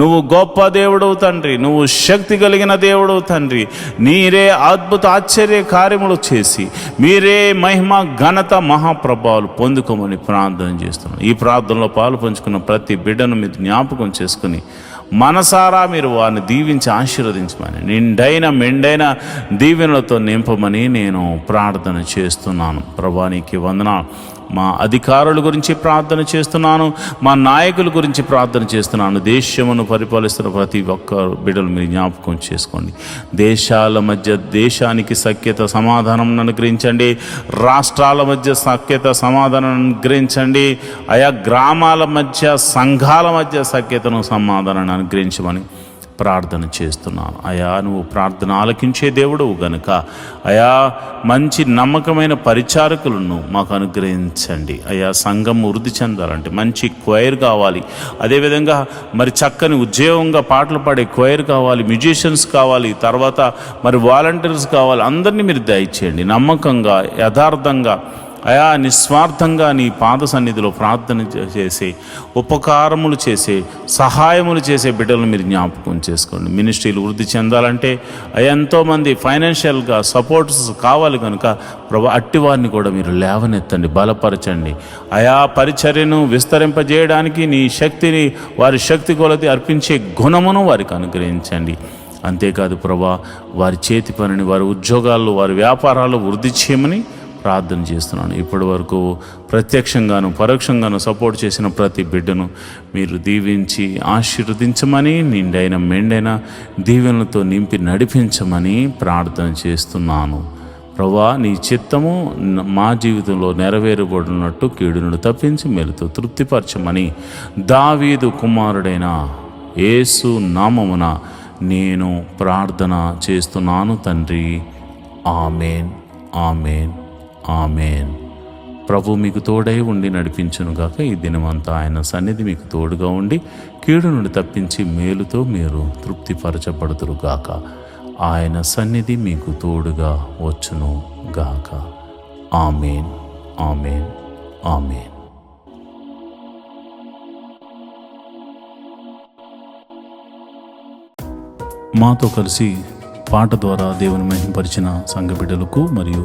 నువ్వు గొప్ప దేవుడవు తండ్రి, నువ్వు శక్తి కలిగిన దేవుడవు తండ్రి. మీరే అద్భుత ఆశ్చర్య కార్యములు చేసి మీరే మహిమ ఘనత మహాప్రభావాలు పొందుకోమని ప్రార్థన చేస్తున్నాను. ఈ ప్రార్థనలో పాలు పంచుకున్న ప్రతి బిడ్డను మీరు జ్ఞాపకం చేసుకుని మనసారా మీరు వారిని దీవించి ఆశీర్వదించమని, నిండైన మెండైన దీవెనలతో నింపమని నేను ప్రార్థన చేస్తున్నాను. ప్రభా, నీకు వందనాలు. మా అధికారుల గురించి ప్రార్థన చేస్తున్నాను, మా నాయకుల గురించి ప్రార్థన చేస్తున్నాను. దేశమును పరిపాలిస్తున్న ప్రతి ఒక్క బిడ్డలు మీరు జ్ఞాపకం చేసుకోండి. దేశాల మధ్య దేశానికి సఖ్యత సమాధానం అనుగ్రహించండి. రాష్ట్రాల మధ్య సఖ్యత సమాధానం అనుగ్రహించండి. ఆయా గ్రామాల మధ్య సంఘాల మధ్య సఖ్యతను సమాధానాన్ని అనుగ్రహించమని ప్రార్థన చేస్తున్నాను. అయా, నువ్వు ప్రార్థన ఆలకించే దేవుడవు గనుక అయా మంచి నమ్మకమైన పరిచారకులను మాకు అనుగ్రహించండి. అయా, సంఘం వృద్ధి చెందాలంటే మంచి క్వైర్ కావాలి. అదేవిధంగా మరి చక్కని ఉద్యోగంగా పాటలు పాడే క్వైర్ కావాలి, మ్యూజిషియన్స్ కావాలి, తర్వాత మరి వాలంటీర్స్ కావాలి. అందరినీ మీరు దయచేయండి. నమ్మకంగా, యథార్థంగా, అయా నిస్వార్థంగా నీ పాద సన్నిధిలో ప్రార్థన చేసే, ఉపకారములు చేసే, సహాయములు చేసే బిడ్డలను మీరు జ్ఞాపకం చేసుకోండి. మినిస్ట్రీలు వృద్ధి చెందాలంటే ఎంతోమంది ఫైనాన్షియల్గా సపోర్ట్స్ కావాలి కనుక ప్రభు అట్టి వారిని కూడా మీరు లేవనెత్తండి, బలపరచండి. అయా పరిచర్యను విస్తరింపజేయడానికి నీ శక్తిని వారి శక్తి కొలది అర్పించే గుణమును వారికి అనుగ్రహించండి. అంతేకాదు ప్రభా, వారి చేతి పనిని, వారి ఉద్యోగాల్లో, వారి వ్యాపారాలు వృద్ధి చేయమని ప్రార్థన చేస్తున్నాను. ఇప్పటి వరకు ప్రత్యక్షంగాను పరోక్షంగాను సపోర్ట్ చేసిన ప్రతి బిడ్డను మీరు దీవించి ఆశీర్వదించమని, నిండైన మెండైన దీవెనలతో నింపి నడిపించమని ప్రార్థన చేస్తున్నాను. ప్రభువా, నీ చిత్తము మా జీవితంలో నెరవేరబడినట్టు కీడును తప్పించి మేలుతో తృప్తిపరచమని దావీదు కుమారుడైన యేసు నామమున నేను ప్రార్థన చేస్తున్నాను తండ్రి. ఆమేన్, ఆమేన్, ఆమేన్. ప్రభు మీకు తోడై ఉండి నడిపించునుగాక. ఈ దినమంతా ఆయన సన్నిధి మీకు తోడుగా ఉండి కీడు నుండి తప్పించి మేలుతో మీరు తృప్తిపరచబడుతురుగాక. ఆయన సన్నిధి మీకు తోడుగా వచ్చును గాక. ఆమేన్, ఆమేన్, ఆమేన్. మాతో కలిసి పాట ద్వారా దేవుని మహింపరిచిన సంఘ బిడ్డలకు మరియు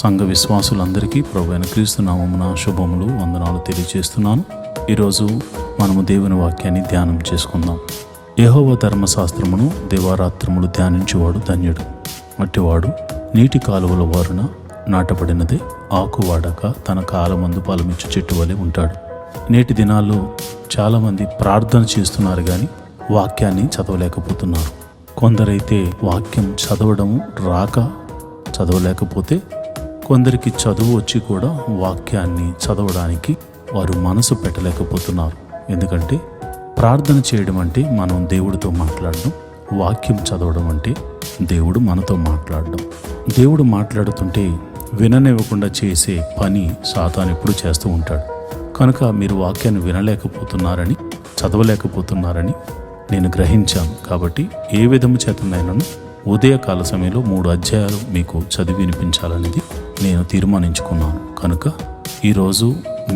సంఘ విశ్వాసులందరికీ ప్రభువైన క్రీస్తు నామమున శుభములు, వందనాలు తెలియజేస్తున్నాను. ఈరోజు మనము దేవుని వాక్యాన్ని ధ్యానం చేసుకుందాం. యెహోవా ధర్మశాస్త్రమును దివారాత్రములు ధ్యానించేవాడు ధన్యుడు. అట్టివాడు నీటి కాలువల వారున నాటబడినదే, ఆకు వాడక తన కాలమందు ఫలమిచ్చు చెట్టు వలె ఉంటాడు. నేటి దినాల్లో చాలామంది ప్రార్థన చేస్తున్నారు కానీ వాక్యాన్ని చదవలేకపోతున్నారు. కొందరైతే వాక్యం చదవడము రాక చదవలేకపోతే, కొందరికి చదువు వచ్చి కూడా వాక్యాన్ని చదవడానికి వారు మనసు పెట్టలేకపోతున్నారు. ఎందుకంటే ప్రార్థన చేయడం అంటే మనం దేవుడితో మాట్లాడడం, వాక్యం చదవడం అంటే దేవుడు మనతో మాట్లాడడం. దేవుడు మాట్లాడుతుంటే విననివ్వకుండా చేసే పని సాతాను ఎప్పుడు చేస్తూ ఉంటాడు. కనుక మీరు వాక్యాన్ని వినలేకపోతున్నారని, చదవలేకపోతున్నారని నేను గ్రహించాను. కాబట్టి ఏ విధము చేతనైనాను ఉదయకాల సమయంలో 3 అధ్యాయాలు మీకు చదివి వినిపించాలనేది నేను తీర్మానించుకున్నాను. కనుక ఈరోజు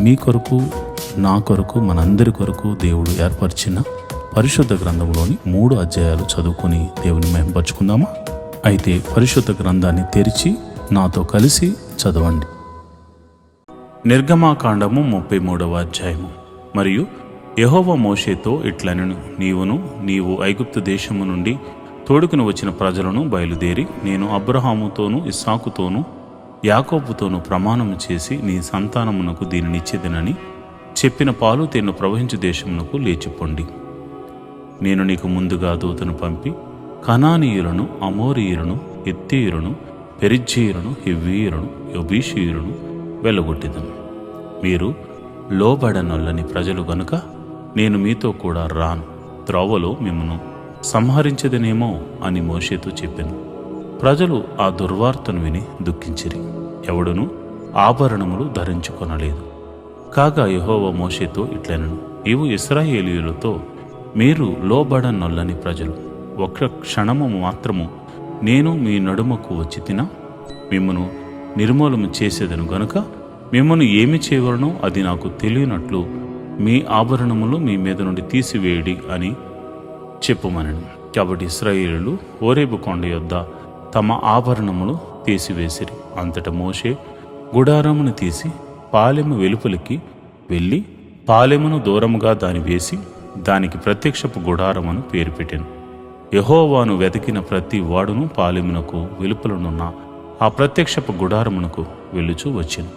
మీ కొరకు, నా కొరకు, మనందరి కొరకు దేవుడు ఏర్పరిచిన పరిశుద్ధ గ్రంథంలోని 3 అధ్యాయాలు చదువుకొని దేవుని మహింపరచుకుందామా? అయితే పరిశుద్ధ గ్రంథాన్ని తెరిచి నాతో కలిసి చదవండి. నిర్గమాకాండము 33వ అధ్యాయము. మరియు యెహోవా మోషేతో ఇట్లనెను, నీవు ఐగుప్తు దేశము నుండి తోడుకుని వచ్చిన ప్రజలను బయలుదేరి నేను అబ్రహాముతోనూ ఇస్సాకుతోనూ యాకోబుతోనూ ప్రమాణము చేసి నీ సంతానమునకు దీనినిచ్చేదనని చెప్పిన పాలు తేనె ప్రవహించు దేశమునకు లేచిపోండి. నేను నీకు ముందుగా దూతను పంపి కనానీయులను, అమోరీయులను, హిత్తీయులను, పెరిజ్జీయులను, హివ్వీయులను, యెబూసీయులను వెళ్ళగొట్టెదను. మీరు లోబడనొల్లని ప్రజలు గనుక నేను మీతో కూడా రాను. త్రోవలో మిమ్మను సంహరించదనేమో అని మోషేతో చెప్పాను. ప్రజలు ఆ దుర్వార్తను విని దుఃఖించిరి. ఎవడును ఆభరణములు ధరించుకొనలేదు. కాగా యెహోవా మోషేతో ఇట్లనెను, నీవు ఇశ్రాయేలీయులతో, మీరు లోబడనొల్లని ప్రజలు, ఒక్క క్షణము మాత్రము నేను మీ నడుమకు వచ్చి తినా మిమ్మను నిర్మూలము చేసేదను గనుక మిమ్మను ఏమి చేయవలనో అది నాకు తెలియనట్లు మీ ఆభరణములు మీ మీద నుండి తీసివేయడి అని చెప్పుమనెను. కాబట్టి ఇశ్రాయేలీయులు హోరేబు కొండ యొద్ద తమ ఆభరణములు తీసివేసిరి. అంతటా మోషే గుడారమును తీసి పాలెము వెలుపలికి వెళ్ళి పాలెమును దూరముగా దాని వేసి దానికి ప్రత్యక్షపు గుడారమును పేరు పెట్టెను. యెహోవాను వెతికిన ప్రతి వాడును పాలెమునకు వెలుపలనున్న ఆ ప్రత్యక్షపు గుడారమునకు వెళ్ళుచూ వచ్చెను.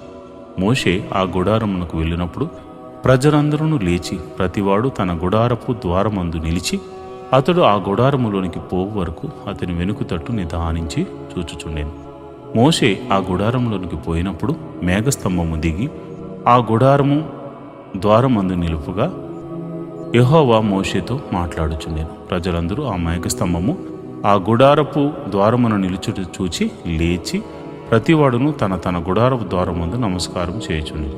మోషే ఆ గుడారమునకు వెళ్ళినప్పుడు ప్రజలందరూ లేచి ప్రతివాడు తన గుడారపు ద్వారమందు నిలిచి అతడు ఆ గుడారములోనికి పోవు వరకు అతని వెనుక తట్టు నిదానించి చూచుచుండెను. మోషే ఆ గుడారంలోనికి పోయినప్పుడు మేఘస్తంభము దిగి ఆ గుడారము ద్వారమందు నిలుపుగా యెహోవా మోషేతో మాట్లాడుచుండెను. ప్రజలందరూ ఆ మేఘస్తంభము ఆ గుడారపు ద్వారమును నిలుచుట చూచి లేచి ప్రతివాడును తన తన గుడారపు ద్వారమందు నమస్కారం చేయుచుండెను.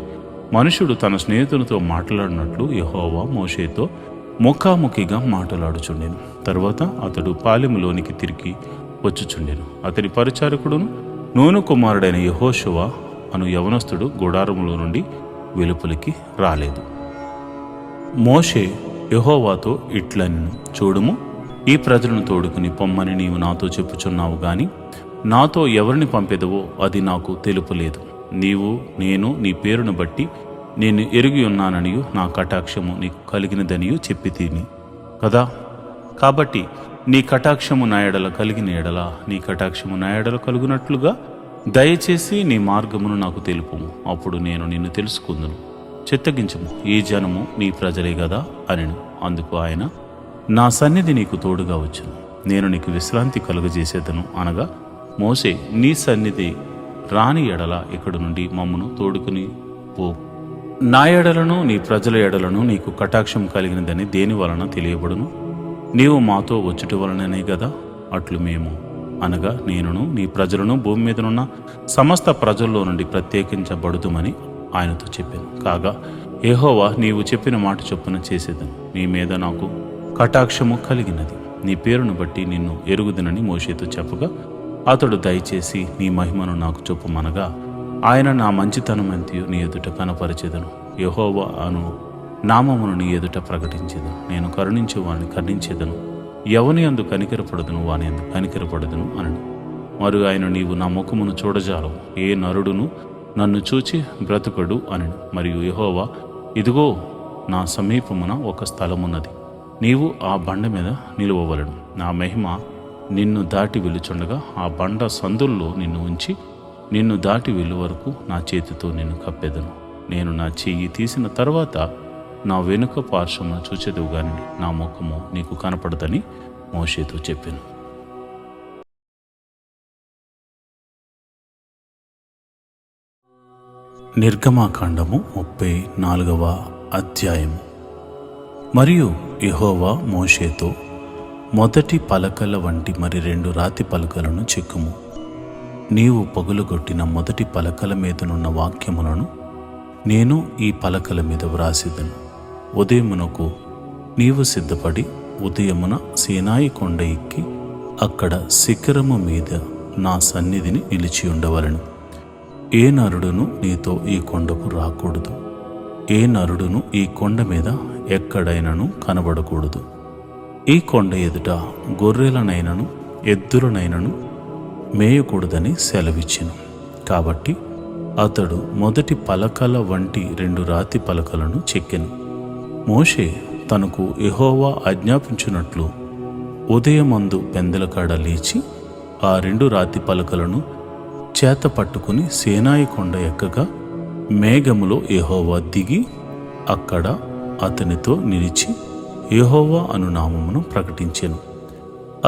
మనుషుడు తన స్నేహితునితో మాట్లాడినట్లు యెహోవా మోషేతో ముఖాముఖిగా మాట్లాడుచుండెను. తరువాత అతడు పాలెములోనికి తిరిగి వచ్చుచుండెను. అతని పరిచారకుడును నూను కుమారుడైన యెహోషువ అను యవనస్తుడు గుడారములో నుండి వెలుపలికి రాలేదు. మోషే యెహోవాతో ఇట్లనెను, చూడుము, ఈ ప్రజలను తోడుకుని పొమ్మని నీవు నాతో చెప్పుచున్నావు గాని నాతో ఎవరిని పంపెదవో అది నాకు తెలుపలేదు. నీవు నేను నీ పేరును బట్టి నేను ఎరిగి ఉన్నాననియు నా కటాక్షము నీకు కలిగినదనియు చెప్పి తిని కదా. కాబట్టి నీ కటాక్షము నా ఎడల కలిగిన ఎడల నీ కటాక్షము నా ఎడల కలుగునట్లుగా దయచేసి నీ మార్గమును నాకు తెలుపుము, అప్పుడు నేను నిన్ను తెలుసుకుందును. చిత్తగించుము, ఈ జనము నీ ప్రజలే గదా అనెను. అందుకు ఆయన, నా సన్నిధి నీకు తోడుగా వచ్చును, నేను నీకు విశ్రాంతి కలుగజేసేదను అనగా, మోషే, నీ సన్నిధి రాని ఎడల ఇక్కడి నుండి మమ్మను తోడుకుని పో. నా ఎడలను నీ ప్రజల ఎడలను నీకు కటాక్షం కలిగినదని దేని వలన తెలియబడును? నీవు మాతో వచ్చుట వలననే గదా. అట్లు మేము అనగా నేనును నీ ప్రజలను భూమి మీదనున్న సమస్త ప్రజల్లో నుండి ప్రత్యేకించబడుదుమని ఆయనతో చెప్పాను. కాగా యెహోవా, నీవు చెప్పిన మాట చొప్పున చేసేదను. నీ మీద నాకు కటాక్షము కలిగినది, నీ పేరును బట్టి నిన్ను ఎరుగుదునని మోషేతో చెప్పగా అతడు, దయచేసి నీ మహిమను నాకు చొప్పుమనగా ఆయన నా మంచితనమంతయు నీ ఎదుట కనపరిచెదను. యెహోవా అను నామమును నీ ఎదుట ప్రకటించెదను. నేను కరుణించు వాని కరుణించెదను, ఎవని యందు కనికరపడదును వాని యందు కనికరపడదును అనను. మరియు ఆయన, నీవు నా ముఖమును చూడజాలవు, ఏ నరుడును నన్ను చూచి బ్రతుకడు అనను. మరియు యెహోవా, ఇదిగో నా సమీపమున ఒక స్థలమున్నది, నీవు ఆ బండ మీద నిలువవలను. నా మహిమ నిన్ను దాటి వెలుచుండగా ఆ బండ సందుల్లో నిన్ను ఉంచి నిన్ను దాటి వెళ్ళు వరకు నా చేతితో నిన్ను కప్పెదను. నేను నా చెయ్యి తీసిన తర్వాత నా వెనుక పార్శ్వమును చూచెదవు గాని నా ముఖము నీకు కనపడదని మోషేతో చెప్పాను. నిర్గమాకాండము 34వ అధ్యాయము. మరియు యెహోవా మోషేతో, మొదటి పలకల వంటి మరి 2 రాతి పలకలను చెక్కుము. నీవు పగులగొట్టిన మొదటి పలకల మీదనున్న వాక్యములను నేను ఈ పలకల మీద వ్రాసిదను. ఉదయమునకు నీవు సిద్ధపడి ఉదయమున సీనాయి కొండ ఎక్కి అక్కడ శిఖరము మీద నా సన్నిధిని నిలిచి ఉండవలను. ఏ నరుడును నీతో ఈ కొండకు రాకూడదు, ఏ నరుడును ఈ కొండ మీద ఎక్కడైనను కనబడకూడదు. ఈ కొండ ఎదుట గొర్రెలనైనను ఎద్దులనైనను మేయకూడదని సెలవిచ్చెను. కాబట్టి అతడు మొదటి పలకల వంటి 2 రాతి పలకలను చెక్కెను. మోషే తనకు యెహోవా ఆజ్ఞాపించినట్లు ఉదయమందు పెందలకాడ లేచి ఆ 2 రాతి పలకలను చేత పట్టుకుని సీనాయి కొండ ఎక్కగా మేఘములో యెహోవా దిగి అక్కడ అతనితో నిలిచి యెహోవా అను నామమును ప్రకటించెను.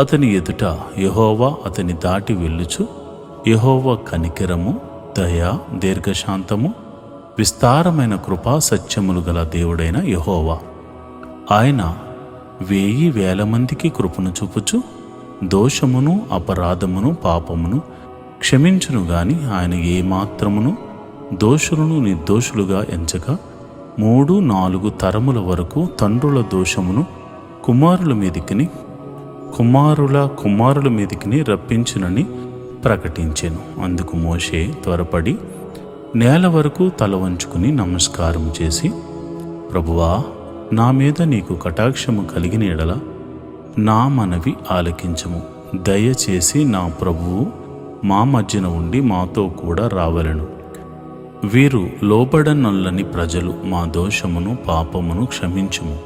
అతని ఎదుట యెహోవా అతని దాటి వెళ్ళుచు, యెహోవా కనికరము, దయ, దీర్ఘశాంతము, విస్తారమైన కృపా సత్యములు గల దేవుడైన యెహోవా. ఆయన 1000 మందికి కృపను చూపుచు దోషమును అపరాధమును పాపమును క్షమించును గాని ఆయన ఏమాత్రమును దోషులను నిర్దోషులుగా ఎంచక 3-4 తరముల వరకు తండ్రుల దోషమును కుమారుల మీదికిని రప్పించునని ప్రకటించెను. అందుకు మోషే త్వరపడి నేల వరకు తల వంచుకుని నమస్కారం చేసి, ప్రభువా, నా మీద నీకు కటాక్షము కలిగిన ఎడల నా మనవి ఆలకించము. దయచేసి నా ప్రభువు మా మధ్యన ఉండి మాతో కూడా రావలెను. వీరు లోబడనొల్లని ప్రజలు, మా దోషమును పాపమును క్షమించుము,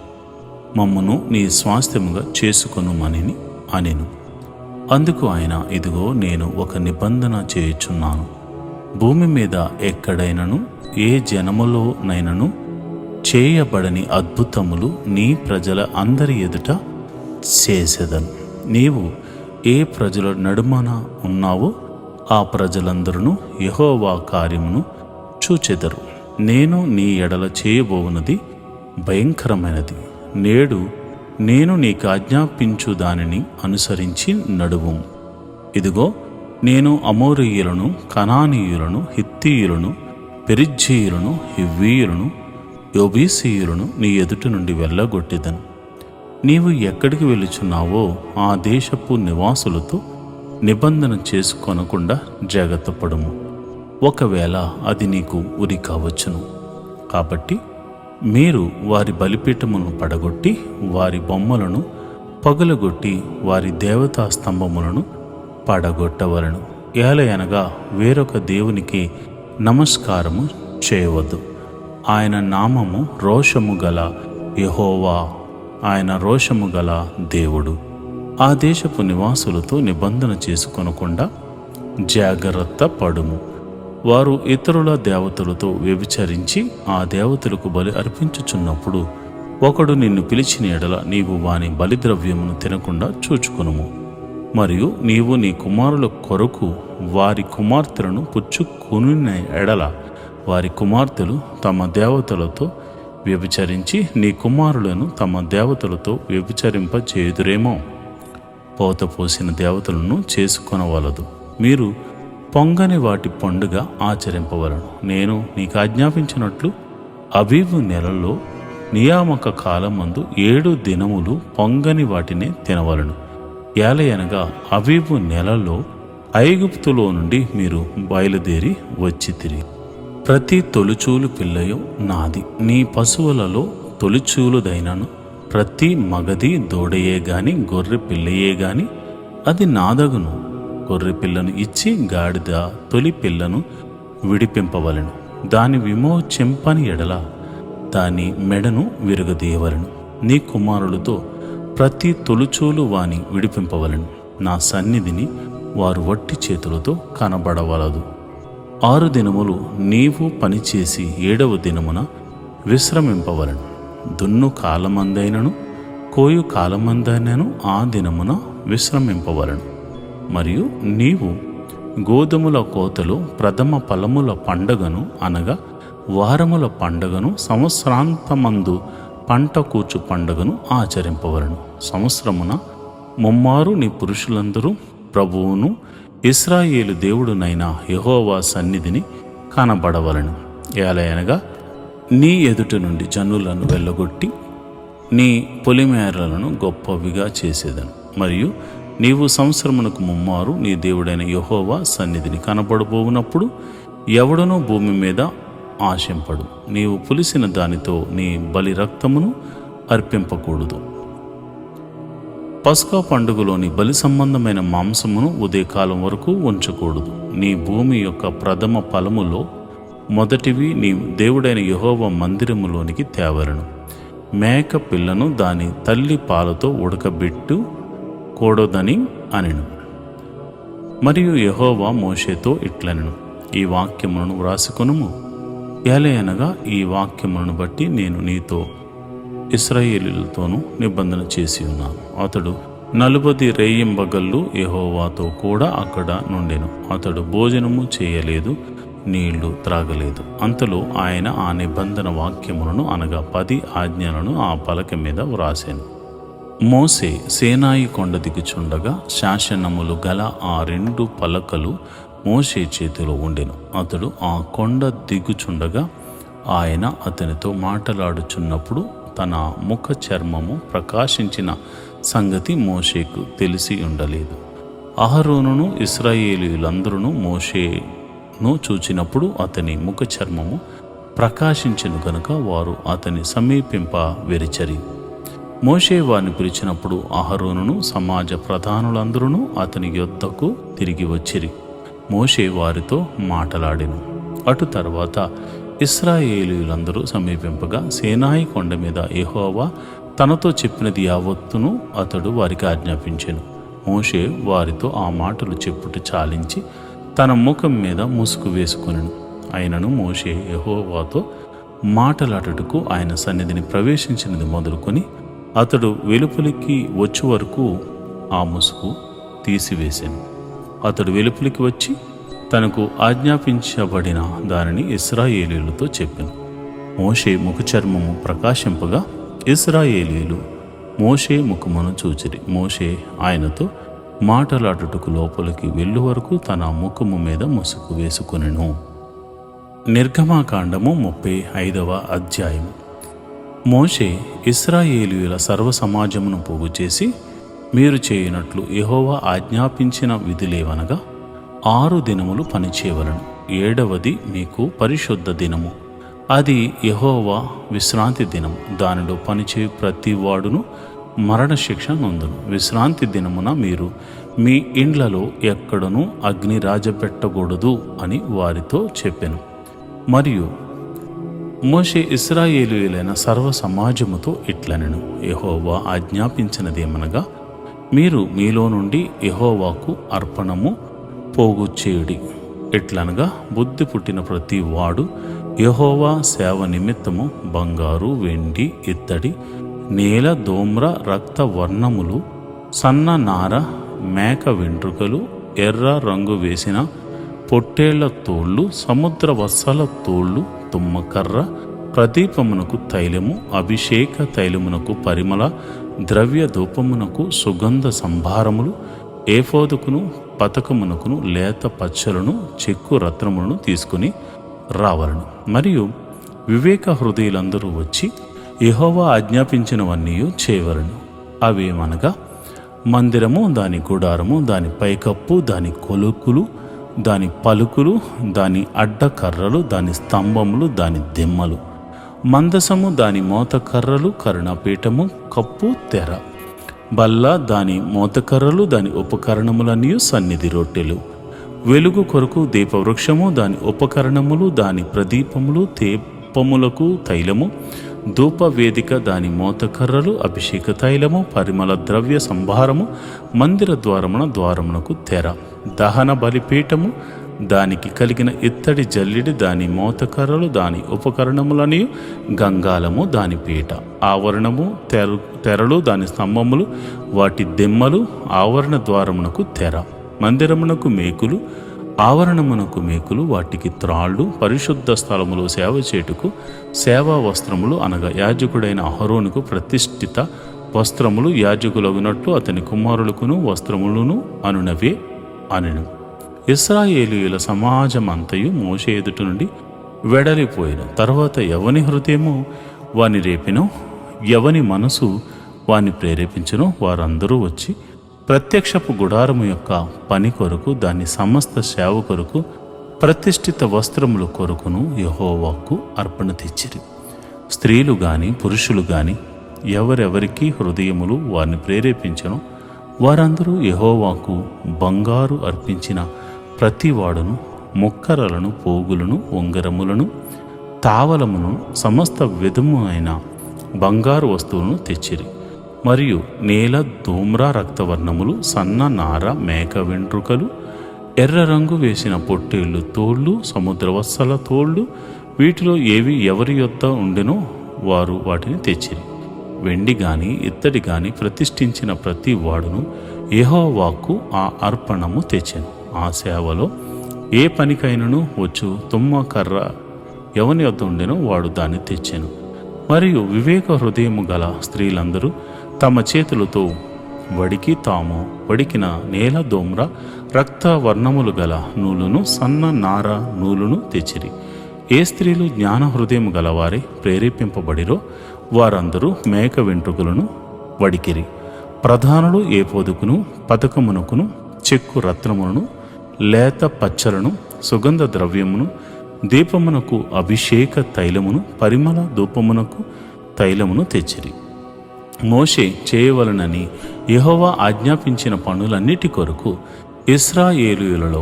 మమ్మును నీ స్వాస్థ్యముగా చేసుకొనుమని అనెను. అందుకు ఆయన, ఇదిగో నేను ఒక నిబంధన చేయుచున్నాను. భూమి మీద ఎక్కడైనను ఏ జనములోనైనను చేయబడని అద్భుతములు నీ ప్రజల అందరి ఎదుట చేసెదను. నీవు ఏ ప్రజల నడుమన ఉన్నావో ఆ ప్రజలందరూ యెహోవా కార్యమును చూచెదరు. నేను నీ ఎడల చేయబోవునది భయంకరమైనది. నేడు నేను నీకు ఆజ్ఞాపించు దానిని అనుసరించి నడువు. ఇదిగో నేను అమోరీయులను, కనానీయులను, హిత్తీయులను, పెరిజ్జీయులను, హివ్వీయులను, యోబీసీయులను నీ ఎదుట నుండి వెళ్ళగొట్టెదను. నీవు ఎక్కడికి వెళ్ళుచున్నావో ఆ దేశపు నివాసులతో నిబంధన చేసుకొనకుండా జాగ్రత్త పడుము. ఒకవేళ అది నీకు ఉరి కావచ్చును. కాబట్టి మీరు వారి బలిపీఠములను పడగొట్టి వారి బొమ్మలను పగులగొట్టి వారి దేవతా స్తంభములను పడగొట్టవలను. ఏలయనగా వేరొక దేవునికి నమస్కారము చేయవద్దు. ఆయన నామము రోషము గల యెహోవా, ఆయన రోషము గల దేవుడు. ఆ దేశపు నివాసులతో నిబంధన చేసుకొనకుండా జాగ్రత్త పడుము. వారు ఇతరుల దేవతలతో వ్యభిచరించి ఆ దేవతలకు బలి అర్పించుచున్నప్పుడు ఒకడు నిన్ను పిలిచిన ఎడల నీవు వాని బలిద్రవ్యమును తినకుండా చూచుకొనుము. మరియు నీవు నీ కుమారుల కొరకు వారి కుమార్తెలను పుచ్చుకొనిన ఎడల వారి కుమార్తెలు తమ దేవతలతో వ్యభిచరించి నీ కుమారులను తమ దేవతలతో వ్యభిచరింపచేయుదురేమో. పోత పోసిన దేవతలను చేసుకొనవలదు. మీరు పొంగని వాటి పండుగ ఆచరింపవలను. నేను నీకు ఆజ్ఞాపించినట్లు అబీబు నెలలో నియామక కాలమందు 7 దినములు పొంగని వాటినే తినవలను. ఏలయనగా అబీబు నెలలో ఐగుప్తులో నుండి మీరు బయలుదేరి వచ్చితిరి. ప్రతి తొలిచూలు పిల్లయు నాది. నీ పశువులలో తొలిచూలుదైనను ప్రతి మగది దూడయే గాని గొర్రె పిల్లయే గాని అది నాదగును. గొర్రె పిల్లను ఇచ్చి గాడిద తొలి పిల్లను విడిపింపవలను. దాని విమోచింపని ఎడల దాని మెడను విరగదీయవలను. నీ కుమారులతో ప్రతి తొలుచూలు వాని విడిపింపవలను. నా సన్నిధిని వారు వట్టి చేతులతో కనబడవలదు. 6 దినములు నీవు పనిచేసి 7వ దినమున విశ్రమింపవలను. దున్ను కాలమందైనను కోయు కాలమందైనను ఆ దినమున విశ్రమింపవలను. మరియు నీవు గోధుమల కోతలు, ప్రథమ ఫలముల పండగను అనగా వారముల పండగను, సంవత్సరాంతమందు పంట కూర్చు పండగను ఆచరింపవలను. సంవత్సరమున ముమ్మారు నీ పురుషులందరూ ప్రభువును ఇశ్రాయేలు దేవుడునైన యెహోవా సన్నిధిని కనబడవలను. ఏలయనగా నీ ఎదుట నుండి జనులను వెళ్ళగొట్టి నీ పొలిమేరలను గొప్పవిగా చేసేదను. మరియు నీవు సంవత్సరమునకు ముమ్మారు నీ దేవుడైన యెహోవా సన్నిధిని కనబడబోవునప్పుడు ఎవడనూ భూమి మీద ఆశింపడు. నీవు పులిసిన దానితో నీ బలి రక్తమును అర్పింపకూడదు. పస్కా పండుగలోని బలి సంబంధమైన మాంసమును ఉదయకాలం వరకు ఉంచకూడదు. నీ భూమి యొక్క ప్రథమ ఫలములో మొదటివి నీ దేవుడైన యెహోవా మందిరములోనికి తేవలను. మేక పిల్లను దాని తల్లి పాలతో ఉడకబెట్టు కూడదని అనెను. మరియు యెహోవా మోషేతో ఇట్లనెను, ఈ వాక్యములను వ్రాసుకొనుము. ఏలయనగా ఈ వాక్యములను బట్టి నేను నీతో ఇశ్రాయేలీయులతోనూ నిబంధన చేసి ఉన్నాను. అతడు 40 రేయింబగళ్ళు యెహోవాతో కూడా అక్కడ నుండెను. అతడు భోజనము చేయలేదు, నీళ్లు త్రాగలేదు. అంతలో ఆయన ఆ నిబంధన వాక్యములను అనగా 10 ఆజ్ఞలను ఆ పలక మీద వ్రాసెను. మోషే సేనాయి కొండ దిగుచుండగా శాసనములు గల ఆ 2 పలకలు మోషే చేతిలో ఉండెను. అతడు ఆ కొండ దిగుచుండగా ఆయన అతనితో మాటలాడుచున్నప్పుడు తన ముఖ చర్మము ప్రకాశించిన సంగతి మోషేకు తెలిసి ఉండలేదు. అహరోనును ఇశ్రాయేలీయులందరూ మోషేను చూచినప్పుడు అతని ముఖ చర్మము ప్రకాశించెను గనుక వారు అతని సమీపింప వెరిచరి. మోషే వారిని పిలిచినప్పుడు అహరోనును సమాజ ప్రధానులందరూ అతని యొద్దకు తిరిగి వచ్చిరి. మోషే వారితో మాటలాడెను. అటు తర్వాత ఇశ్రాయేలీయులందరూ సమీపింపగా సేనాయి కొండ మీద యెహోవా తనతో చెప్పినది యావత్తును అతడు వారికి ఆజ్ఞాపించెను. మోషే వారితో ఆ మాటలు చెప్పుట చాలించి తన ముఖం మీద ముసుగు వేసుకొనెను. అయినను మోషే యెహోవాతో మాటలాడుటకు ఆయన సన్నిధిని ప్రవేశించినది మొదలుకొని అతడు వెలుపలికి వచ్చే వరకు ఆ ముసుగు తీసివేశాను. అతడు వెలుపలికి వచ్చి తనకు ఆజ్ఞాపించబడిన దానిని ఇశ్రాయేలీయులతో చెప్పెను. మోషే ముఖచర్మము ప్రకాశింపగా ఇశ్రాయేలీయులు మోషే ముఖమును చూచిరి. మోషే ఆయనతో మాటలాడుటకు లోపలికి వెళ్ళు వరకు తన ముఖము మీద ముసుగు వేసుకొనెను. నిర్గమాకాండము 35వ అధ్యాయము. మోషే ఇశ్రాయేలీయుల సర్వ సమాజమును పోగు చేసి, మీరు చేయనట్లు యెహోవా ఆజ్ఞాపించిన విధులేవనగా 6 దినములు పనిచేయవలను. 7వది మీకు పరిశుద్ధ దినము, అది యెహోవా విశ్రాంతి దినము. దానిలో పనిచేయు ప్రతి వాడును మరణశిక్ష నొందును. విశ్రాంతి దినమున మీరు మీ ఇండ్లలో ఎక్కడనూ అగ్ని రాజపెట్టకూడదు అని వారితో చెప్పెను. మరియు మోషే ఇశ్రాయేలీయులైన సర్వ సమాజముతో ఇట్లనెను, యెహోవా ఆజ్ఞాపించినదేమనగా, మీరు మీలో నుండి యెహోవాకు అర్పణము పోగు చేయుడి. ఎట్లనగా బుద్ధి పుట్టిన ప్రతి వాడు యెహోవా సేవ నిమిత్తము బంగారు, వెండి, ఇత్తడి, నేల, దోమ్ర, రక్త వర్ణములు, సన్న నార, మేక వెంట్రుకలు, ఎర్ర రంగు వేసిన పొట్టేళ్ల తోళ్ళు, సముద్ర వత్సల తోళ్ళు, తుమ్మకర్ర, ప్రదీపమునకు తైలము, అభిషేక తైలమునకు పరిమళ ద్రవ్య ధూపమునకు సుగంధ సంభారములు, ఏఫోదుకును పతకమునకును లేత పచ్చలను చెక్కు రత్నములను తీసుకుని రావలను. మరియు వివేక హృదయులందరూ వచ్చి యెహోవా ఆజ్ఞాపించినవన్నీ చేయవలను. అవేమనగా మందిరము, దాని గుడారము, దాని పైకప్పు, దాని కొలుకులు, దాని పలుకులు, దాని అడ్డకర్రలు, దాని స్తంభములు, దాని దిమ్మలు, మందసము, దాని మోతకర్రలు, కరుణపీఠము, కప్పు, తెర, బల్ల, దాని మోతకర్రలు, దాని ఉపకరణములన్నీ, సన్నిధి రొట్టెలు, వెలుగు కొరకు దీపవృక్షము, దాని ఉపకరణములు, దాని ప్రదీపములు, దీపములకు తైలము, ధూపవేదిక, దాని మోతకర్రలు, అభిషేక తైలము, పరిమళ ద్రవ్య సంభారము, మందిర ద్వారమునకు తెర, దహన బలిపీఠము, దానికి కలిగిన ఇత్తడి జల్లిడి, దాని మోతకర్రలు, దాని ఉపకరణములని, గంగాలము, దాని పీట, ఆవరణము, తెరలు, దాని స్తంభములు, వాటి దెమ్మలు, ఆవరణ ద్వారమునకు తెర, మందిరమునకు మేకులు, ఆవరణమునకు మేకులు, వాటికి త్రాళ్ళు, పరిశుద్ధ స్థలములో సేవ చేటుకు సేవా వస్త్రములు, అనగా యాజకుడైన అహరోనుకు ప్రతిష్ఠిత వస్త్రములు, యాజకులగునట్లు అతని కుమారులకును వస్త్రములను అనునవే అనెను. ఇశ్రాయేలీయుల సమాజమంతయు మోషే ఎదుట నుండి వెడలిపోయిన తర్వాత ఎవని హృదయము వాని రేపినో, ఎవని మనసు వాని ప్రేరేపించునో వారందరూ వచ్చి ప్రత్యక్షపు గుడారము యొక్క పని కొరకు, దాని సమస్త సేవ కొరకు, ప్రతిష్ఠిత వస్త్రముల కొరకును యెహోవాకు అర్పణ తెచ్చిరి. స్త్రీలు గాని పురుషులు గాని ఎవరెవరికి హృదయములు వారిని ప్రేరేపించను వారందరూ యెహోవాకు బంగారు అర్పించిన ప్రతివాడును మొక్కరలను, పోగులను, ఉంగరములను, తావలమును, సమస్త విధమైన బంగారు వస్తువులను తెచ్చిరి. మరియు నేల, ధూమ్ర, రక్తవర్ణములు, సన్న నార, మేక వెంట్రుకలు, ఎర్ర రంగు వేసిన పొట్టేళ్ళు తోళ్ళు, సముద్రవత్సల తోళ్ళు, వీటిలో ఏవి ఎవరి యొద్ద ఉండెనో వారు వాటిని తెచ్చిరి. వెండి గాని ఇత్తడి గాని ప్రతిష్ఠించిన ప్రతి వాడును యెహోవాకు ఆ అర్పణము తెచ్చెను. ఆ సేవలో ఏ పనికైనను వచ్చు తుమ్మ కర్ర ఎవని యొద్ద ఉండెనో వాడు దాన్ని తెచ్చెను. మరియు వివేక హృదయము గల స్త్రీలందరూ తమ చేతులతో వడికి తాము వడికిన నేల దోమ్ర రక్త వర్ణములు గల నూలును సన్న నార నూలును తెచ్చిరి. ఏ స్త్రీలు జ్ఞాన హృదయం గలవారే ప్రేరేపింపబడిరో వారందరూ మేక వెంట్రుకలను వడికిరి. ప్రధానులు ఏ పొదుకును పతకమునకును చెక్కు రత్నములను లేత పచ్చలను సుగంధ ద్రవ్యమును దీపమునకు అభిషేక తైలమును పరిమళ ధూపమునకు తైలమును తెచ్చిరి. మోషే చేయవలనని యెహోవా ఆజ్ఞాపించిన పనులన్నిటి కొరకు ఇశ్రాయేలీయులలో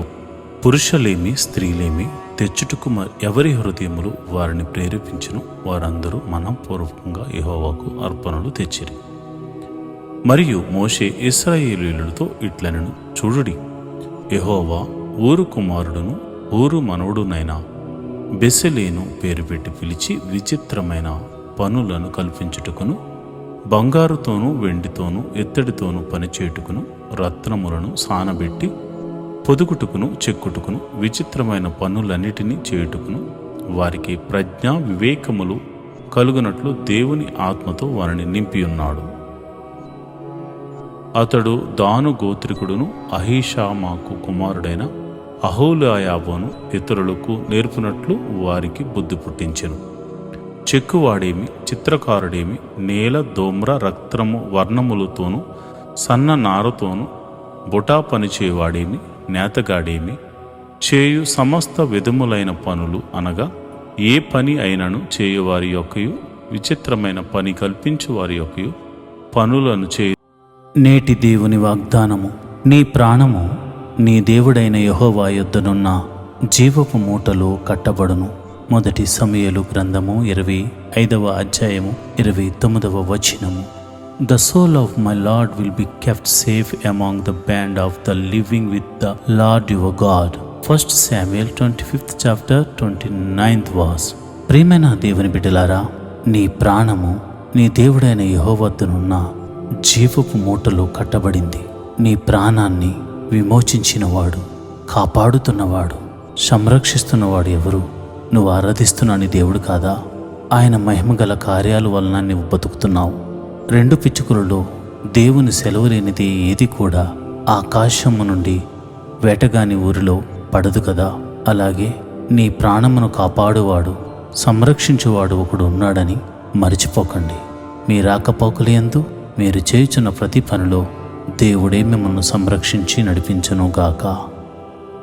పురుషులేమి స్త్రీలేమి తెచ్చుటకు ఎవరి హృదయములు వారిని ప్రేరేపించును వారందరూ మనఃపూర్వకంగా యెహోవాకు అర్పణలు తెచ్చిరి. మరియు మోషే ఇశ్రాయేలీయులతో ఇట్లనెను, చూడుడి, యెహోవా ఊరు కుమారుడును ఊరు మనవుడునైన బెసలేను పేరు పెట్టి పిలిచి విచిత్రమైన పనులను కల్పించుటకును బంగారుతోనూ వెండితోనూ ఇత్తడితోనూ పనిచేయుటకును రత్నములను సానబెట్టి పొదుగుటకును చెక్కుటకును విచిత్రమైన పనులన్నిటినీ చేయుటకును వారికి ప్రజ్ఞా వివేకములు కలుగునట్లు దేవుని ఆత్మతో వారిని నింపియున్నాడు. అతడు దాను గోత్రికుడును అహీషామాకు కుమారుడైన అహోలాయాబును ఇతరులకు నేర్పునట్లు వారికి బుద్ధి పుట్టించెను. చెక్కువాడేమి చిత్రకారుడేమి నేల దోమ్ర రక్తము వర్ణములతోనూ సన్న నారతోనూ బుటా పనిచేవాడేమి నేతగాడేమి చేయు సమస్త విధములైన పనులు అనగా ఏ పని అయినను చేయువారి యొక్కయు విచిత్రమైన పని కల్పించు వారి యొక్కయు పనులను చేయు.
నేటి దేవుని వాగ్దానము. నీ ప్రాణము నీ దేవుడైన యెహోవా యొద్దనున్న జీవపు మూటలో కట్టబడును. మొదటి సమూయేలు గ్రంథము 25వ అధ్యాయము 29వ వచనము. The soul of my Lord will be kept safe among the band of the living with the Lord your God. 1 Samuel 25th chapter 29th verse. ప్రియమైన దేవుని బిడ్డలారా, నీ ప్రాణము నీ దేవుడైన యెహోవా వద్దనున్న జీవపు మూటలో కట్టబడింది. నీ ప్రాణాన్ని విమోచించినవాడు, కాపాడుతున్నవాడు, సంరక్షిస్తున్నవాడు ఎవరు? నువ్వు ఆరాధిస్తున్న నీ దేవుడు కాదా? ఆయన మహిమగల కార్యాల వలన నువ్వు బతుకుతున్నావు. 2 పిచ్చుకలలో దేవుని సెలవు లేనిది ఏది కూడా ఆకాశము నుండి వేటగాని ఊరిలో పడదు కదా. అలాగే నీ ప్రాణమును కాపాడువాడు, సంరక్షించువాడు ఒకడు ఉన్నాడని మరిచిపోకండి. మీ రాకపోకలందు మీరు చేయుచున్న ప్రతి పనిలో దేవుడే మిమ్మల్ని సంరక్షించి నడిపించును గాక.